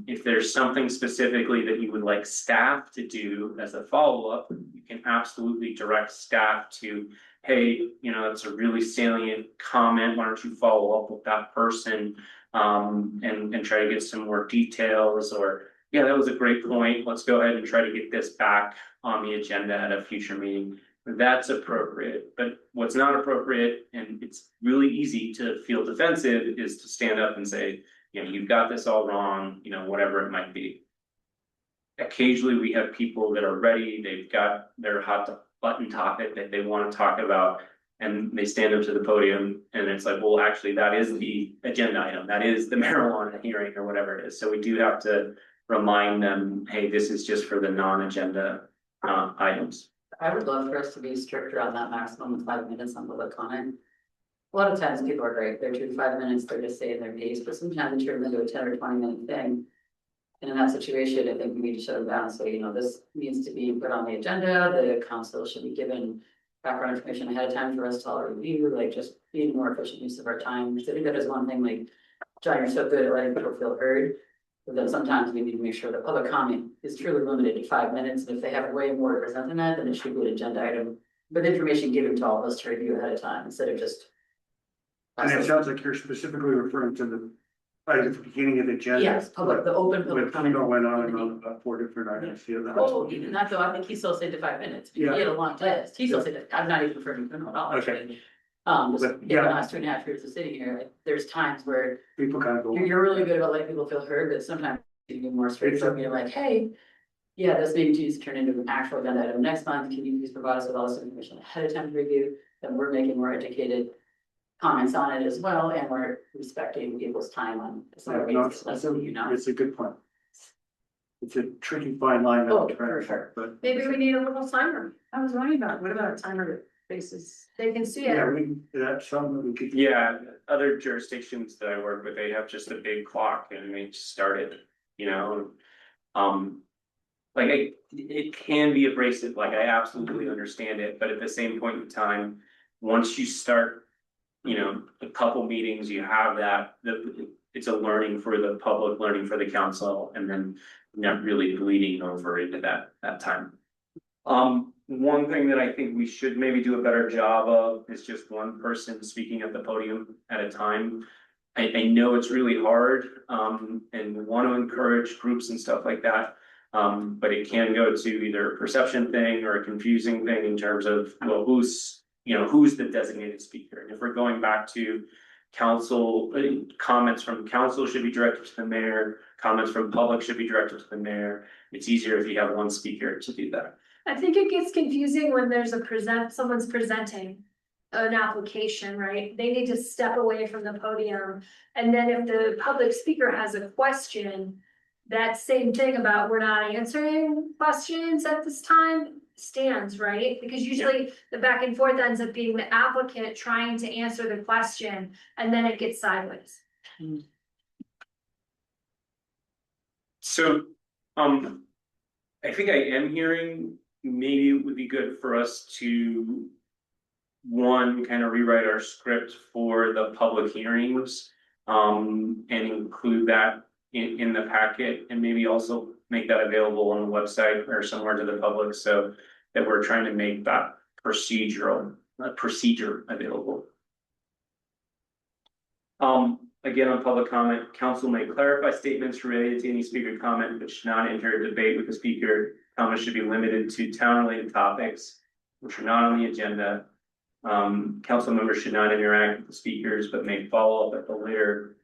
If there's something specifically that you would like staff to do as a follow-up, you can absolutely direct staff to, hey, you know, it's a really salient comment, why don't you follow up with that person and try to get some more details, or yeah, that was a great point, let's go ahead and try to get this back on the agenda at a future meeting. That's appropriate, but what's not appropriate, and it's really easy to feel defensive, is to stand up and say, you know, you've got this all wrong, you know, whatever it might be. Occasionally we have people that are ready, they've got their hot button topic that they want to talk about, and they stand up to the podium and it's like, well, actually that is the agenda item, that is the marijuana hearing or whatever it is. So we do have to remind them, hey, this is just for the non-agenda items. I would love for us to be stricter on that maximum of 5 minutes on public comment. A lot of times people are great, they're 2 to 5 minutes, they're just saying their piece, but sometimes you turn them into a 10 or 20 minute thing. And in that situation, I think we need to shut them down, so you know, this needs to be put on the agenda, the council should be given background information ahead of time for us to all review, like just being more efficient use of our time. Because I think that is one thing, like, John, you're so good at letting people feel heard. But then sometimes we need to make sure that public comment is truly limited to 5 minutes, and if they have way more to present than that, then it should be an agenda item. With information given to all of us to review ahead of time, instead of just. And it sounds like you're specifically referring to the, like at the beginning of the agenda. Yes, public, the open public With, comment. went on and on about 4 different items. Yeah, Oh, even that though, I think he still said to 5 minutes. He Yeah. had a long list. He still said, I'm not even referring to him at all. Okay. Just But, in the yeah. last 2.5 years of sitting here, like, there's times where People kind of go. you're really good about letting people feel heard, but sometimes you be more straightforward. You're like, hey, yeah, this maybe needs to turn into an actual agenda item next month. Can you please provide us with all this information ahead of time to review? That we're making more educated comments on it as well, and we're respecting people's time on. No, it's a good point. It's a tricky fine line. that Oh, we're trying for to sure. walk, But Maybe we need a little timer. I was wondering about, what about a timer basis? They can see yeah, it. that's something that we could. Yeah, other jurisdictions that I work with, they have just a big clock and they just started, you know. Like it can be abrasive, like I absolutely understand it, but at the same point in time, once you start. You know, a couple meetings, you have that, it's a learning for the public, learning for the council, and then not really bleeding over into that time. One thing that I think we should maybe do a better job of is just one person speaking at the podium at a time. I know it's really hard, and we want to encourage groups and stuff like that. But it can go to either a perception thing or a confusing thing in terms of, well, who's the designated speaker? And if we're going back to council, comments from council should be directed to the mayor, comments from public should be directed to the mayor. It's easier if you have one speaker to do that. I think it gets confusing when there's someone's presenting an application, right? They need to step away from the podium. And then if the public speaker has a question, that same thing about we're not answering questions at this time stands, right? Because usually the back and forth ends up being the applicant trying to answer the question and then it gets sideways. So, I think I am hearing maybe it would be good for us to one, kind of rewrite our script for the public hearings, and include that in the packet, and maybe also make that available on the website or somewhere to the public, so that we're trying to make that procedure available. Again, on public comment, council may clarify statements related to any speaker comment, but should not enter a debate with the speaker. Comments should be limited to town-related topics, which are not on the agenda. Council members should not interact with the speakers, but may follow up at the later.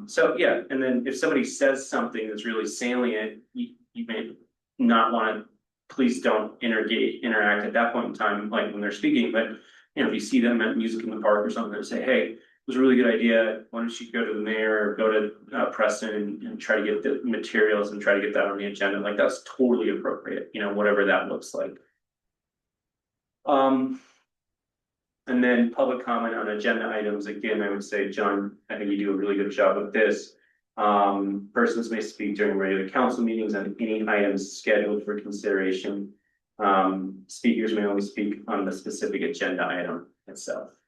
So yeah, and then if somebody says something that's really salient, you may not want to, please don't interact at that point in time, like when they're speaking, but if you see them at Music in the Park or something, say, hey, it was a really good idea, why don't you go to the mayor or go to Preston and try to get the materials and try to get that on the agenda, like that's totally appropriate, whatever that looks like. And then public comment on agenda items, again, I would say, John, I think you do a really good job with this. Persons may speak during regular council meetings on any items scheduled for consideration. Speakers may only speak on the specific agenda item itself.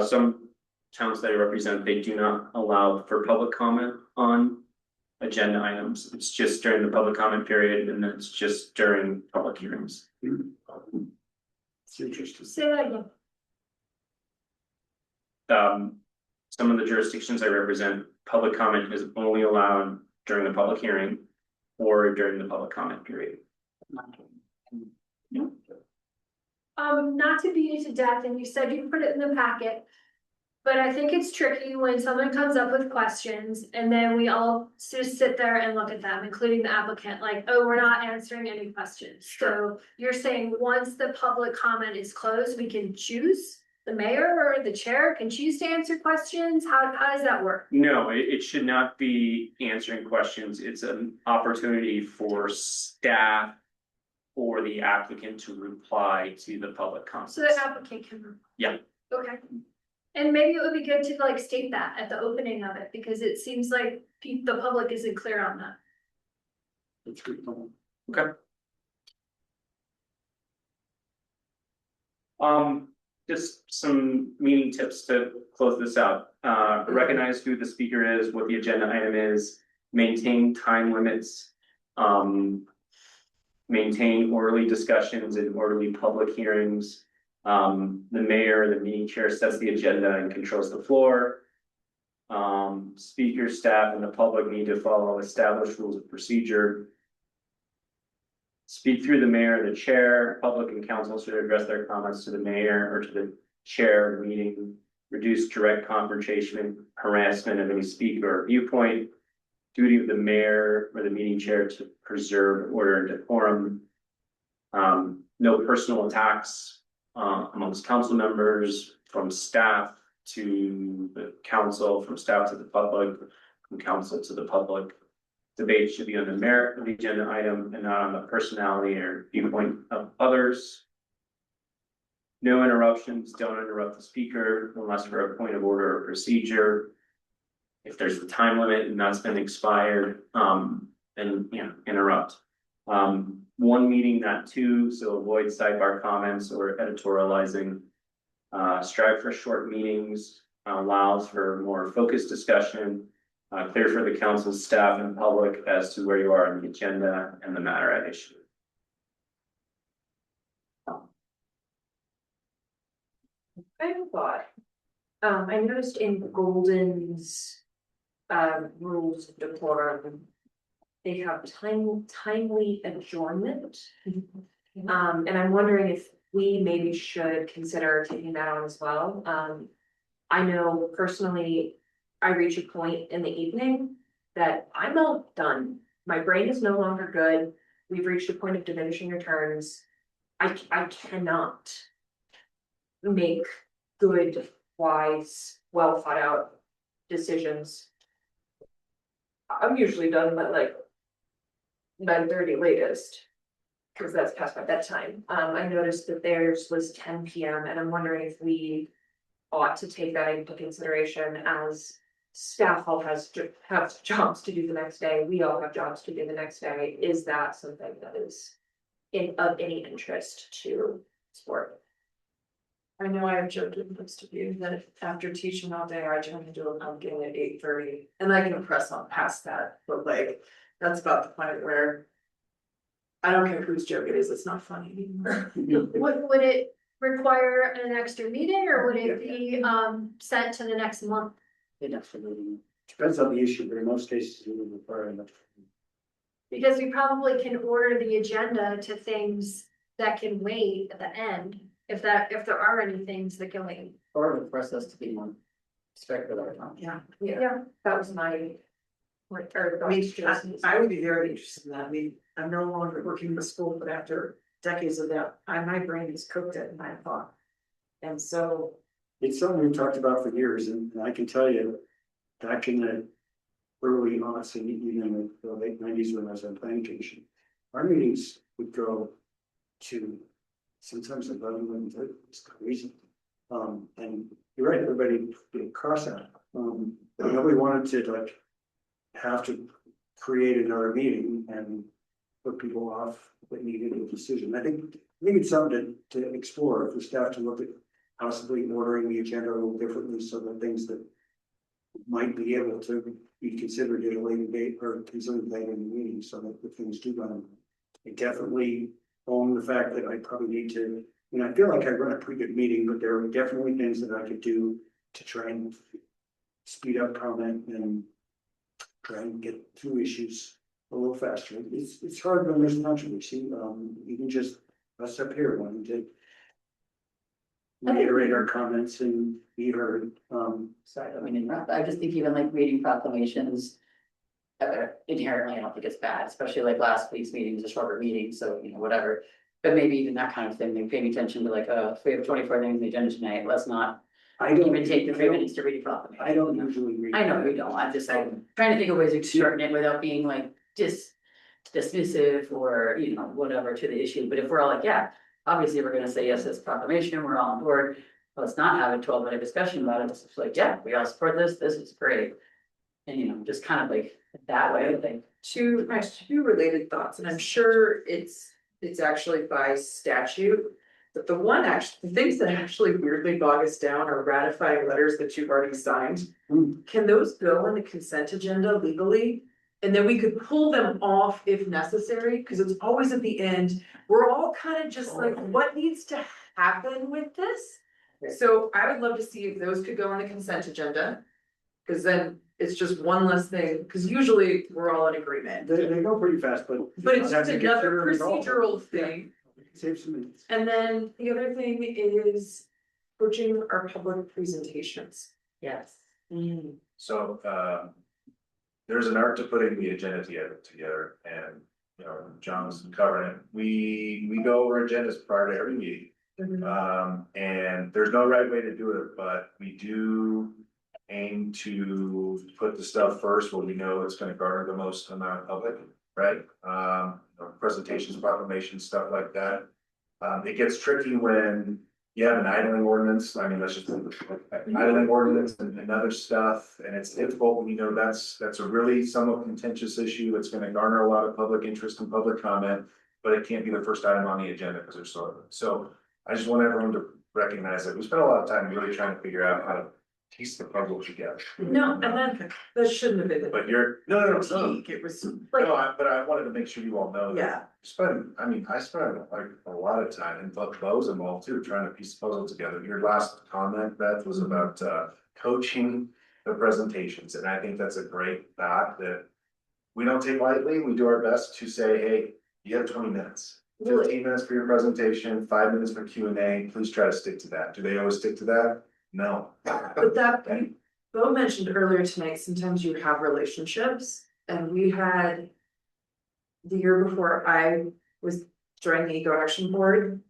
Some towns that I represent, they do not allow for public comment on agenda items. It's just during the public comment period, and then it's just during public hearings. It's interesting. Say that again. Some of the jurisdictions I represent, public comment is only allowed during the public hearing or during the public comment period. Not to beat it to death, and you said you put it in the packet. But I think it's tricky when someone comes up with questions and then we all just sit there and look at them, including the applicant, like, oh, we're not answering any questions. So you're saying once the public comment is closed, we can choose? The mayor or the chair can choose to answer questions? How does that work? No, it should not be answering questions. It's an opportunity for staff or the applicant to reply to the public comments. So the applicant can. Yeah. Okay. And maybe it would be good to like state that at the opening of it, because it seems like the public isn't clear on that. That's good. Okay. Just some meeting tips to close this out. Recognize who the speaker is, what the agenda item is, maintain time limits, maintain orderly discussions and orderly public hearings. The mayor, the meeting chair sets the agenda and controls the floor. Speaker, staff, and the public need to follow established rules of procedure. Speak through the mayor and the chair. Public and council should address their comments to the mayor or to the chair of the meeting. Reduce direct confrontation and harassment of any speaker or viewpoint. Duty of the mayor or the meeting chair to preserve order and decorum. No personal attacks amongst council members. from staff to the council, from staff to the public, from council to the public. Debate should be on the merit of the agenda item and not on the personality or viewpoint of others. No interruptions, don't interrupt the speaker unless for a point of order or procedure. If there's a time limit and that's been expired, then, interrupt. One meeting, not two, so avoid sidebar comments or editorializing. Strive for short meetings, allows for more focused discussion. Clear for the council, staff and public as to where you are on the agenda and the matter at issue. I have a thought. I noticed in Golden's rules of decorum, they have timely adjournment. And I'm wondering if we maybe should consider taking that on as well. I know personally, I reach a point in the evening that I'm all done. My brain is no longer good. We've reached a point of diminishing returns. I cannot make good, wise, well thought out decisions. I'm usually done by like 9:30 latest, because that's past my bedtime. I noticed that theirs was 10 p.m. and I'm wondering if we ought to take that into consideration, as staff all have jobs to do the next day. We all have jobs to do the next day. Is that something that is of any interest to sport? I know I have joked with most of you that after teaching all day, I turn into a pumpkin at 8:30, and I can press on past that, but like, that's about the point where. I don't care whose joke it is, it's not funny anymore. Would it require an extra meeting or would it be sent to the next month? Depends on the issue, but in most cases, it would require enough. Because we probably can order the agenda to things that can wait at the end, if there are any things that can wait. Or the process to be more speculative. Yeah, Yeah, that was my. I mean, I would be very interested in that. I mean, I'm no longer working in the school, but after decades of that, my brain is cooked at 9 o'clock. And so, It's something we've talked about for years, and I can tell you, back in the early aughts and even in the late nineties when I was on planning commission, our meetings would go to sometimes 11:30. It's crazy. And you're right, everybody get cross out. Nobody wanted to like have to create another meeting and put people off that needed a decision. I think it's something to explore for staff to look at possibly ordering the agenda a little differently so that things that might be able to be considered at a later date or considered later in the meeting so that the things do run. I definitely own the fact that I probably need to, I feel like I run a pretty good meeting, but there are definitely things that I could do to try and speed up comment and try and get through issues a little faster. It's hard when there's controversy. Even just us up here wanting to reiterate our comments and be heard. Sorry, I mean, I just think even like reading proclamations. Inherently, I don't think it's bad, especially like last week's meeting was a shorter meeting, so whatever. But maybe even that kind of thing, like paying attention to like, if we have 24 things on the agenda tonight, let's not even take the 3 minutes to read a proclamation. I don't usually read. I know you don't, I'm trying to think of ways to shorten it without being like dismissive or, whatever to the issue. But if we're all like, yeah, obviously we're gonna say yes to this proclamation, we're all on board. Let's not have a 12-minute discussion about it. It's like, yeah, we all support this is great. And just kind of like that way, I think. two related thoughts, and I'm sure it's actually by statute. But the things that actually weirdly bog us down are ratifying letters that you've already signed. Can those go on the consent agenda legally? And then we could pull them off if necessary, because it's always at the end. We're all kind of just like, what needs to happen with this? So I would love to see if those could go on the consent agenda. Because then it's just one less thing, because usually we're all in agreement. They go pretty fast, but. But it's just sometimes you get another through it all. procedural thing. Save some minutes. And then the other thing is pushing our public presentations. Yes. So, there's an art to putting the agenda together and, John's covering it. We go over agendas prior to every meeting. And there's no right way to do it, but we do aim to put the stuff first where we know it's gonna garner the most amount of public, right? Presentations, proclamations, stuff like that. It gets tricky when you have an idling ordinance, I mean, that's just an idling ordinance and other stuff, and it's difficult when you know that's a really somewhat contentious issue, it's gonna garner a lot of public interest and public comment, but it can't be the first item on the agenda because there's so, so I just want everyone to recognize that we spent a lot of time really trying to figure out how to piece the puzzle together. No, and that shouldn't have been But you're, no, peak, it was like, but I wanted to make sure you all know that. yeah. I spent like a lot of time and Bo's involved too, trying to piece the puzzle together. Your last comment, Beth, was about coaching the presentations, and I think that's a great thought that we don't take lightly. We do our best to say, hey, you have 20 minutes. 15 minutes for your presentation, 5 minutes for Q&A. Please try to stick to that. Do they always stick to that? No. But that, Bo mentioned earlier tonight, sometimes you have relationships, and we had. The year before I was joining the Eco Action Board.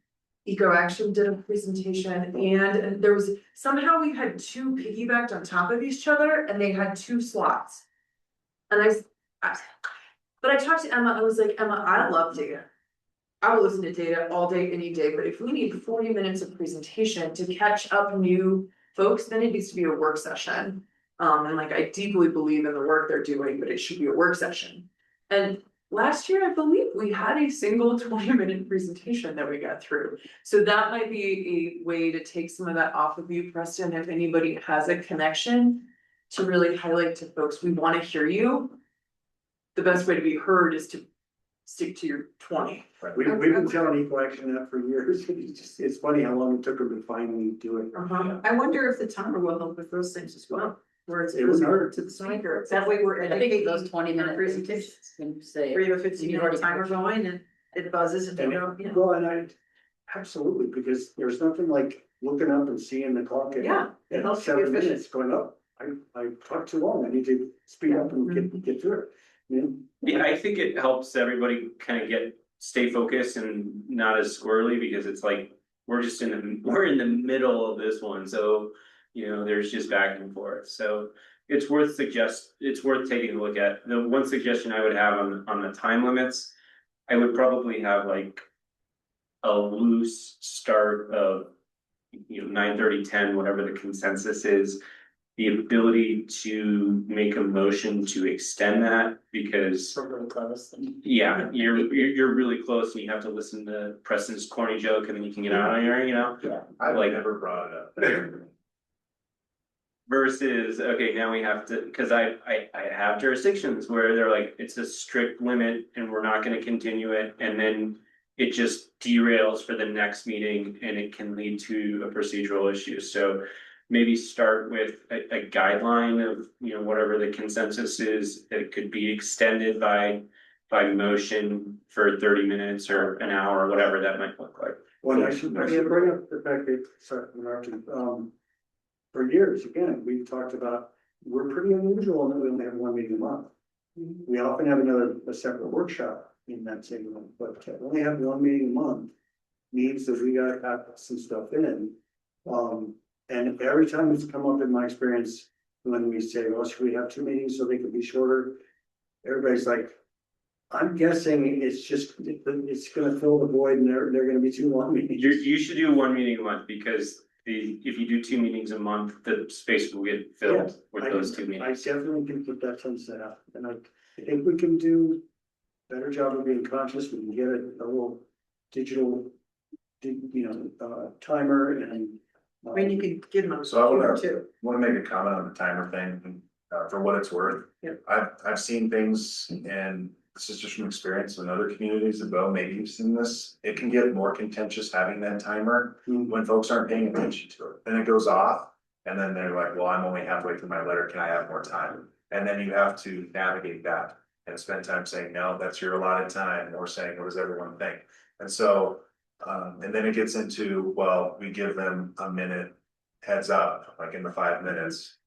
Eco Action did a presentation, and there was, somehow we had two piggybacked on top of each other, and they had 2 slots. And but I talked to Emma, I was like, Emma, I love data. I will listen to data all day, any day, but if we need 40 minutes of presentation to catch up new folks, then it needs to be a work session. And like, I deeply believe in the work they're doing, but it should be a work session. And last year, I believe we had a single 20-minute presentation that we got through. So that might be a way to take some of that off of you, Preston, if anybody has a connection to really highlight to folks, we want to hear you. The best way to be heard is to stick to your 20. We've been telling Equal Action that for years. It's funny how long it took them to finally do it. I wonder if the timer will help with those things as well, where it's It would hurt. to the speaker. That way we're I think educating those 20-minute presentations, when you say. where you have a 15-minute already- timer going and it buzzes and you know, yeah. Well, and absolutely, because there's nothing like looking up and seeing the clock at Yeah, it at helps you be 7 efficient. minutes going up. I talked too long, I need to speed up and get through it. Yeah, I think it helps everybody kind of stay focused and not as squirrely, because it's like, we're in the middle of this one, so. There's just back and forth, so it's worth taking a look at. The one suggestion I would have on the time limits. I would probably have like a loose start of 9:30, 10, whatever the consensus is. The ability to make a motion to extend that, because yeah, you're really close and you have to listen to Preston's corny joke and then you can get out of here, Yeah, I've Like- never brought it up. Versus, okay, now we have to, cause I have jurisdictions where they're like, it's a strict limit and we're not gonna continue it, and then. It just derails for the next meeting and it can lead to a procedural issue, so. Maybe start with a guideline of, whatever the consensus is, that it could be extended by motion for 30 minutes or an hour, whatever that might look like. Well, I should bring up the fact that, sorry, interrupting, for years, again, we've talked about, we're pretty unusual in that we only have 1 meeting a month. We often have a separate workshop in that same month, but to only have 1 meeting a month means that we gotta have some stuff in. And every time it's come up in my experience, when we say, well, should we have 2 meetings so they could be shorter? Everybody's like, I'm guessing it's gonna fill the void and they're gonna be 2 long meetings. You should do 1 meeting a month, because if you do 2 meetings a month, the space will get filled with those 2 I meetings. definitely can put that sense out, and I think we can do a better job of being conscious. We can get a little digital, timer and. I mean, you could give them a So I wanna- computer too. Want to make a comment on the timer thing, for what it's worth. Yep. I've seen things, and this is just from experience in other communities as well, maybe you've seen this. It can get more contentious having that timer when folks aren't paying attention to it. Then it goes off, and then they're like, well, I'm only halfway through my letter, can I have more time? And then you have to navigate that and spend time saying, no, that's your allotted time, or saying, what does everyone think? And so, and then it gets into, well, we give them a minute heads up, like in the 5 minutes.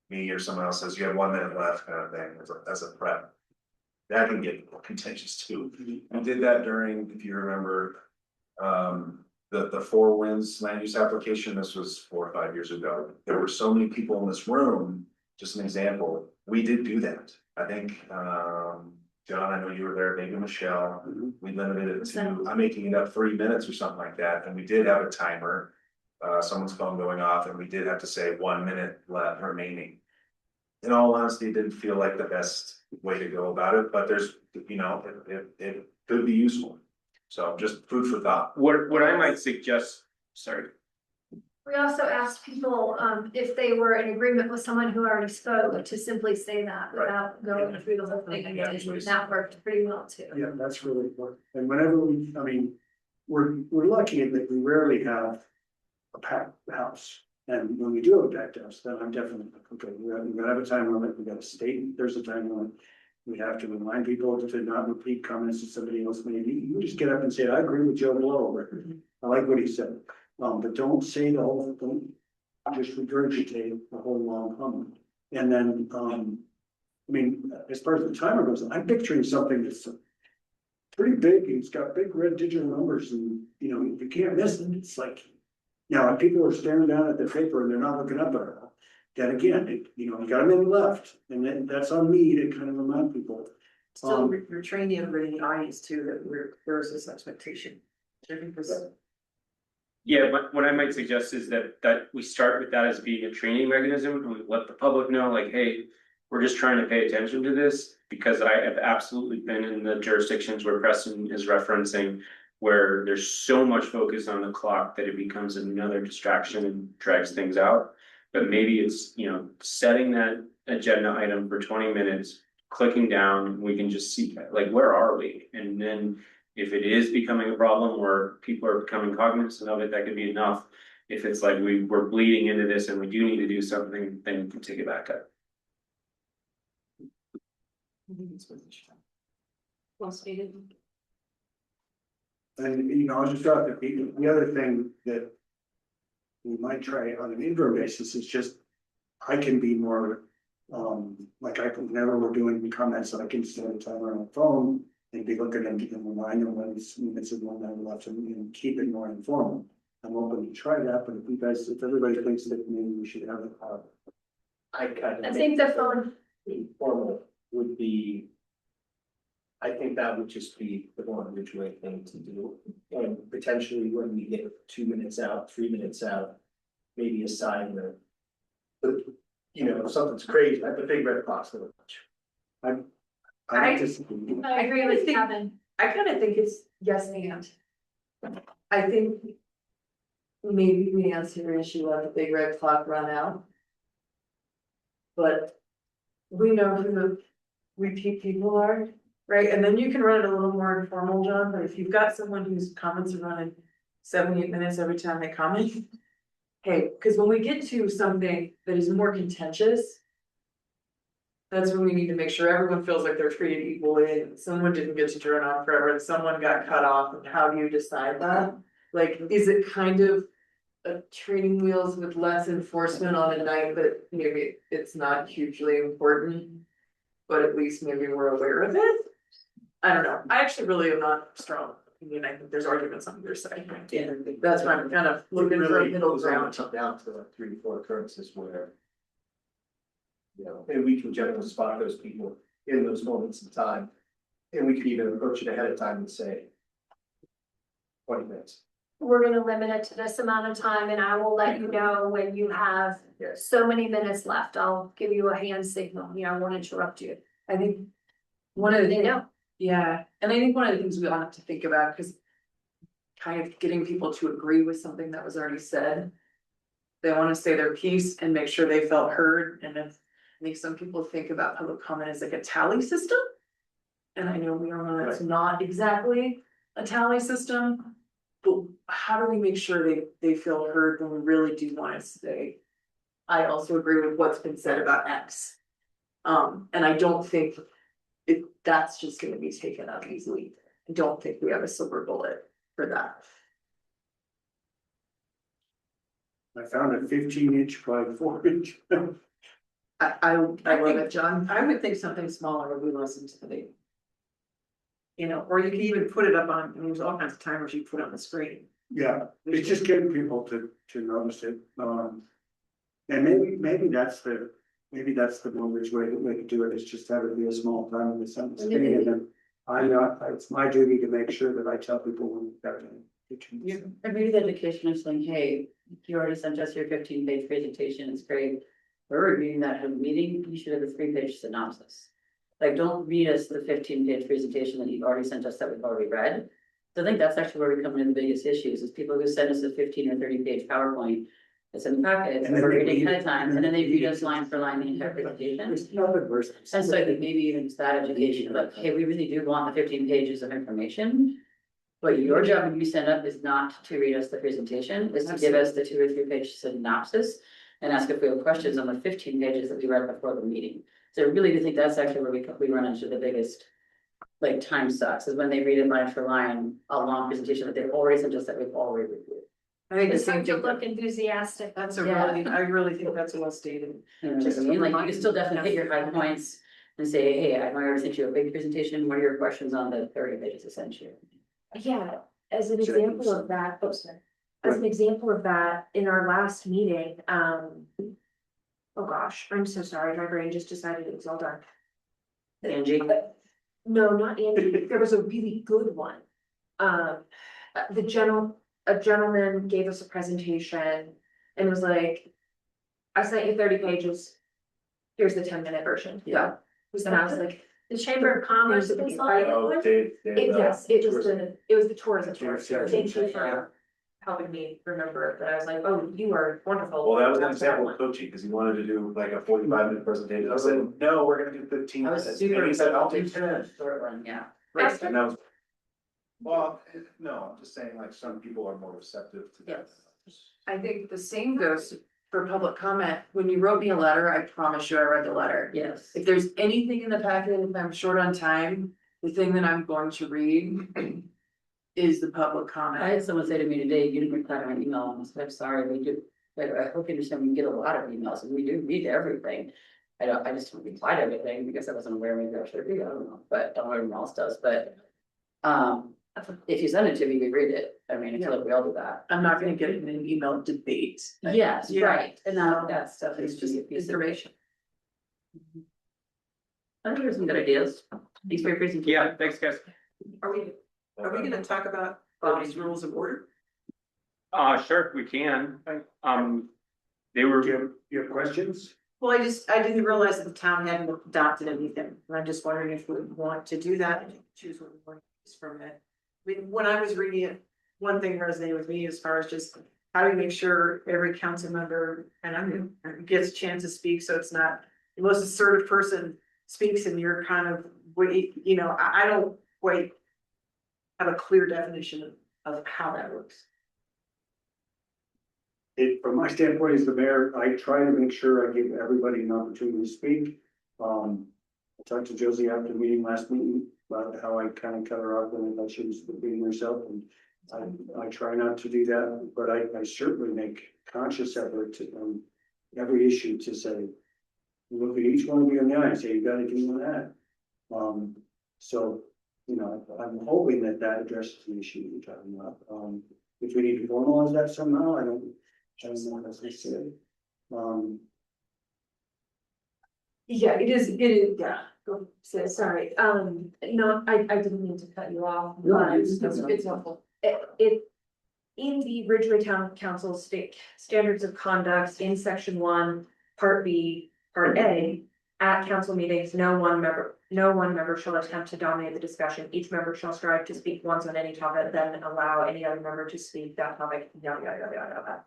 Me or someone else says, you have 1 minute left, kind of thing, as a prep. That can get contentious too. We did that during, if you remember, the Four Winds land use application, this was 4 or 5 years ago. There were so many people in this room, just an example, we did do that. I think, John, I know you were there, maybe Michelle, we limited it to, I'm making it up 3 minutes or something like that, and we did have a timer. Someone's phone going off, and we did have to say 1 minute left remaining. In all honesty, it didn't feel like the best way to go about it, but there's, you know, it could be useful. So just food for thought. What I might suggest, sorry. We also asked people, if they were in agreement with someone who already spoke, to simply say that without going through the whole thing again, and that worked pretty well too. Yeah, that's really important. And whenever we, I mean, we're lucky in that we rarely have a packed house. And when we do have a packed house, then I'm definitely, okay, we're gonna have a time limit, we gotta state, there's a time limit. We have to remind people to not repeat comments that somebody else made. You just get up and say, I agree with Joe Blow, I like what he said. But don't say the whole thing, just regurgitate the whole long comment. And then, I mean, as far as the timer goes, I'm picturing something that's pretty big, and it's got big red digital numbers, and, you know, you can't miss it, it's like. Now, if people are staring down at the paper and they're not looking up at it, then again, you know, you got a minute left, and then that's on me to kind of remind people. Still, we're training everybody in the audience too, that there's this expectation. Yeah, but what I might suggest is that we start with that as being a training mechanism, and we let the public know, like, hey, we're just trying to pay attention to this, because I have absolutely been in the jurisdictions where Preston is referencing, where there's so much focus on the clock that it becomes another distraction and drags things out. But maybe it's, you know, setting that agenda item for 20 minutes, clicking down, we can just see, like, where are we? And then if it is becoming a problem where people are becoming cognizant of it, that could be enough. If it's like we're bleeding into this and we do need to do something, then we can take it back up. Well stated. And, you know, I just thought that the other thing that we might try on an interim basis is just, I can be more, like whenever we're doing comments, I can set a timer on the phone and be looking and remind them when it's minutes of 1 minute left, and keep it more informal. I'm open to try that, but if everybody thinks that maybe we should have it. I think the phone, Informal would be. I think that would just be the one Ridgway thing to do, and potentially when we get 2 minutes out, 3 minutes out, maybe assign the. But, you know, if something's crazy, like the big red box of lunch. I disagree. I agree with Kevin. I kind of think it's yes and. I think maybe we answer your issue on the big red clock run out. But we know who the repeat people are, right? And then you can run it a little more informal, John, but if you've got someone whose comments are running 7-8 minutes every time they comment. Hey, because when we get to something that is more contentious. That's when we need to make sure everyone feels like they're treated equally, and someone didn't get to turn on forever, and someone got cut off, and how do you decide that? Like, is it kind of a training wheels with less enforcement on a night that maybe it's not hugely important? But at least maybe we're aware of it? I don't know, I actually really am not strong, I mean, I think there's arguments on your side. And that's why I'm kind of looking for a middle ground. Come down to like 3 or 4 occurrences where. You know, and we can generally spot those people in those moments in time. And we could even approach it ahead of time and say. 20 minutes. We're gonna limit it to this amount of time, and I will let you know when you have Yes. so many minutes left. I'll give you a hand signal, you know, I won't interrupt you. I think one of the They things, know. yeah, and I think one of the things we all have to think about, because. Kind of getting people to agree with something that was already said. They want to say their piece and make sure they felt heard, and if, I think some people think about public comment as like a tally system. And I know we all know that's not exactly a tally system. But how do we make sure they feel heard when we really do want to say? I also agree with what's been said about X. And I don't think that's just gonna be taken up easily. I don't think we have a silver bullet for that. I found a 15-inch by 4-inch. I love it, John. I would think something smaller would be less intimidating. You know, or you can even put it up on, I mean, there's all kinds of timers you put on the screen. Yeah, it's just getting people to notice it, and maybe that's the one which way that we could do it, is just have it be a small time in the sentence. And then I'm not, it's my duty to make sure that I tell people when we've got it. Or maybe the education is saying, hey, you already sent us your 15-page presentation, it's great. We're reviewing that at a meeting, you should have a 3-page synopsis. Like, don't read us the 15-page presentation that you've already sent us that we've already read. So I think that's actually where we come into the biggest issues, is people who send us a 15 or 30-page PowerPoint. It's in the packet, And and then we're they reading read ahead it, of time, and then they read us line for line the entire presentation. There's nothing worse. And so I think maybe even it's that education, like, hey, we really do want the 15 pages of information. But your job when you send up is not to read us the presentation, is to give us the 2 or 3 page synopsis. And ask if we have questions on the 15 pages that we read before the meeting. So I really do think that's actually where we run into the biggest. Like, time sucks, is when they read it line for line, a long presentation that they've already sent us that we've already reviewed. I think the It's same hard to thing, look enthusiastic. that's a Yeah. really, I really think that's well stated. You know what I mean? Like, you can still definitely hit your high points and say, hey, I know I already sent you a big presentation, what are your questions on the 30 pages I sent you? Yeah, as an Sure. example of that, as an example of that, in our last meeting, oh gosh, I'm so sorry, my brain just decided it was all done. Angie? No, not Andy, there was a really good one. A gentleman gave us a presentation and was like, I sent you 30 pages. Here's the 10-minute version. Yeah. And I was like, The Chamber of Commerce is like, Oh, Dave, yes, it was the tourism tour. Tourism. Thank you for helping me remember that. I was like, oh, you are wonderful. Well, that was an That's that example one. of coaching, because he wanted to do like a 45-minute presentation. I said, no, we're gonna do 15 I minutes. was super. And he said, I'll excited do to 10. short one, yeah. Right, and that was. Well, no, I'm just saying, like, some people are more receptive to that. I think the same goes for public comment. When you wrote me a letter, I promise you I read the letter. Yes. If there's anything in the packet, if I'm short on time, the thing that I'm going to read is the public I comment. had someone say to me today, you didn't reply to my email, and I said, I'm sorry, we do, but I hope you understand, we get a lot of emails, and we do read everything. I just don't reply to everything, because I wasn't aware, maybe I should read, I don't know, but I don't know what everyone else does, but. If you send it to me, we read it, I mean, I feel like we all do that. I'm not gonna get in an email debate. Yes, Yeah. right, and that stuff It's is just just information. I think there's some good ideas. Thanks for your presentation. Yeah, thanks, guys. Are we gonna talk about Bobby's rules of order? Sure, we can. They Do were, you have questions? Well, I didn't realize that the town hadn't adopted anything, and I'm just wondering if we want to do that, and choose what we want to use from it. I mean, when I was reading it, one thing resonated with me as far as just how do you make sure every council member and I mean gets a chance to speak, so it's not the most assertive person speaks and you're kind of wait, you know, I don't quite have a clear definition of how that works. From my standpoint as the mayor, I try to make sure I give everybody an opportunity to speak. I talked to Josie after the meeting last meeting about how I kind of cut her off when I thought she was being herself, and I try not to do that, but I certainly make conscious effort to, every issue to say, look at each one of you in the eye and say, you gotta do that. So, you know, I'm hoping that addresses the issue you're talking about. If we need to formalize that somehow, I don't know, as I said. Yeah, it is, yeah, go, sorry, no, I didn't mean to cut you off. No, but it's helpful. In the Ridgway Town Council standards of conduct in section 1, part B, part A. At council meetings, no one member shall attempt to dominate the discussion. Each member shall strive to speak once on any topic, then allow any other member to speak that topic, yada, yada, yada, yada.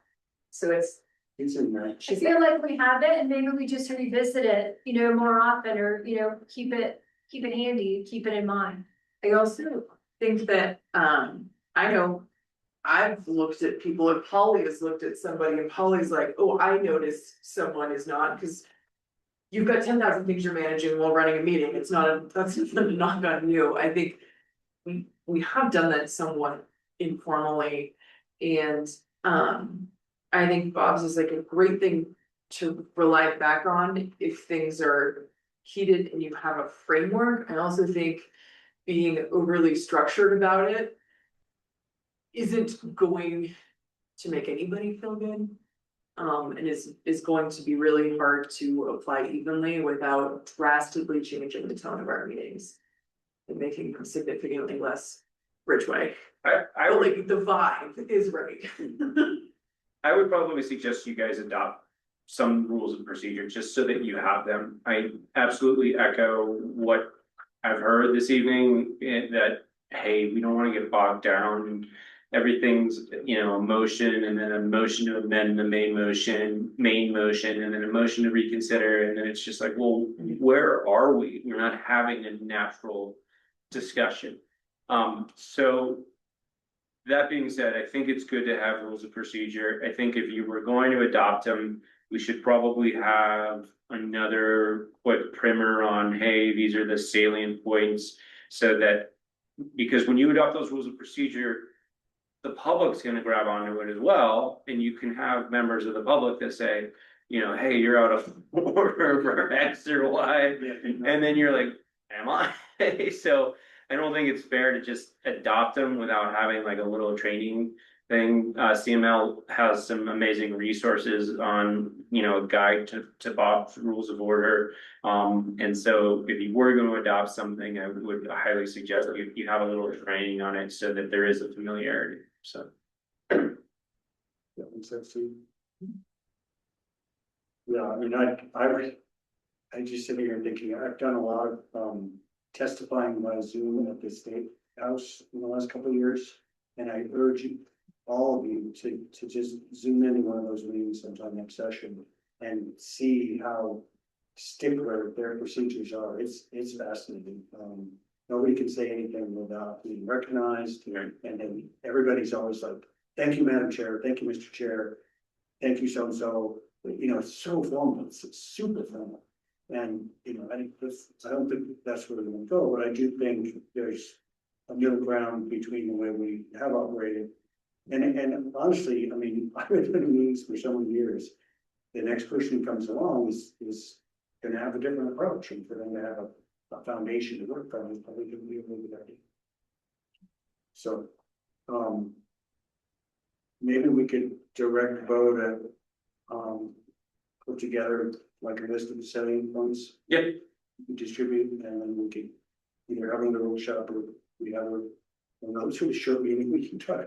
So it's in that. I feel like we have it and maybe we just revisit it, you know, more often or, you know, keep it handy, keep it in mind. I also think that, I know. I've looked at people and Polly has looked at somebody and Polly's like, oh, I noticed someone is not, because. You've got 10,000 things you're managing while running a meeting, it's not, that's not on you, I think. We have done that somewhat informally, and, I think Bob's is like a great thing to rely back on if things are heated and you have a framework. I also think being overly structured about it isn't going to make anybody feel good. And is going to be really hard to apply evenly without drastically changing the tone of our meetings. And making them significantly less Ridgway. I But would, like the vibe is right. I would probably suggest you guys adopt some rules and procedures, just so that you have them. I absolutely echo what I've heard this evening, that, hey, we don't wanna get bogged down. Everything's, a motion and then a motion to amend the main motion, and then a motion to reconsider, and then it's just like, well, where are we? We're not having a natural discussion. So that being said, I think it's good to have rules of procedure. I think if you were going to adopt them, we should probably have another quick primer on, hey, these are the salient points. So that, because when you adopt those rules of procedure, the public's gonna grab onto it as well, and you can have members of the public that say, hey, you're out of order for X or Y. And then you're like, am I? So I don't think it's fair to just adopt them without having like a little training thing. CML has some amazing resources on, a guide to Bob's rules of order. And so if you were going to adopt something, I would highly suggest that you have a little training on it so that there is a familiarity, so. Yeah, makes sense to you. Yeah, I mean, I just sitting here thinking, I've done a lot of, testifying by Zoom at the State House in the last couple of years. And I urge you, all of you, to just zoom in one of those meetings sometime next session and see how stickler their procedures are. It's fascinating. Nobody can say anything without being recognized, and then everybody's always like, thank you, Madam Chair, thank you, Mr. Chair, thank you, so-and-so. It's so formal, it's super formal. And, I don't think that's where we're gonna go, but I do think there's a middle ground between the way we have operated. And honestly, I mean, I've been in meetings for so many years. The next person who comes along is gonna have a different approach, and for them to have a foundation to work from is probably gonna be a really good idea. So, maybe we could direct vote at, put together like a list of the selling points. Yeah. Distribute, and then we can either have another workshop or we have another sort of short meeting we can try.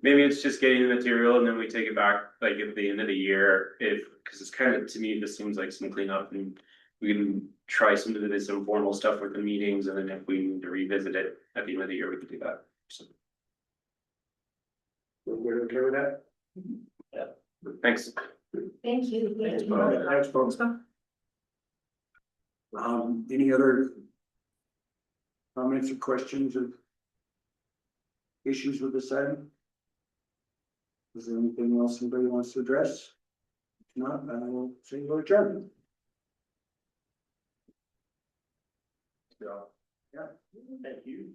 Maybe it's just getting the material and then we take it back like at the end of the year, because it's kind of, to me, this seems like some cleanup, and we can try some of this informal stuff with the meetings, and then if we need to revisit it at the end of the year, we could do that, so. We're okay with that? Thanks. Thank you. Thanks, folks. Any other comments or questions or issues with this item? Is there anything else anybody wants to address? If not, I will say we're adjourned. Yeah. Thank you.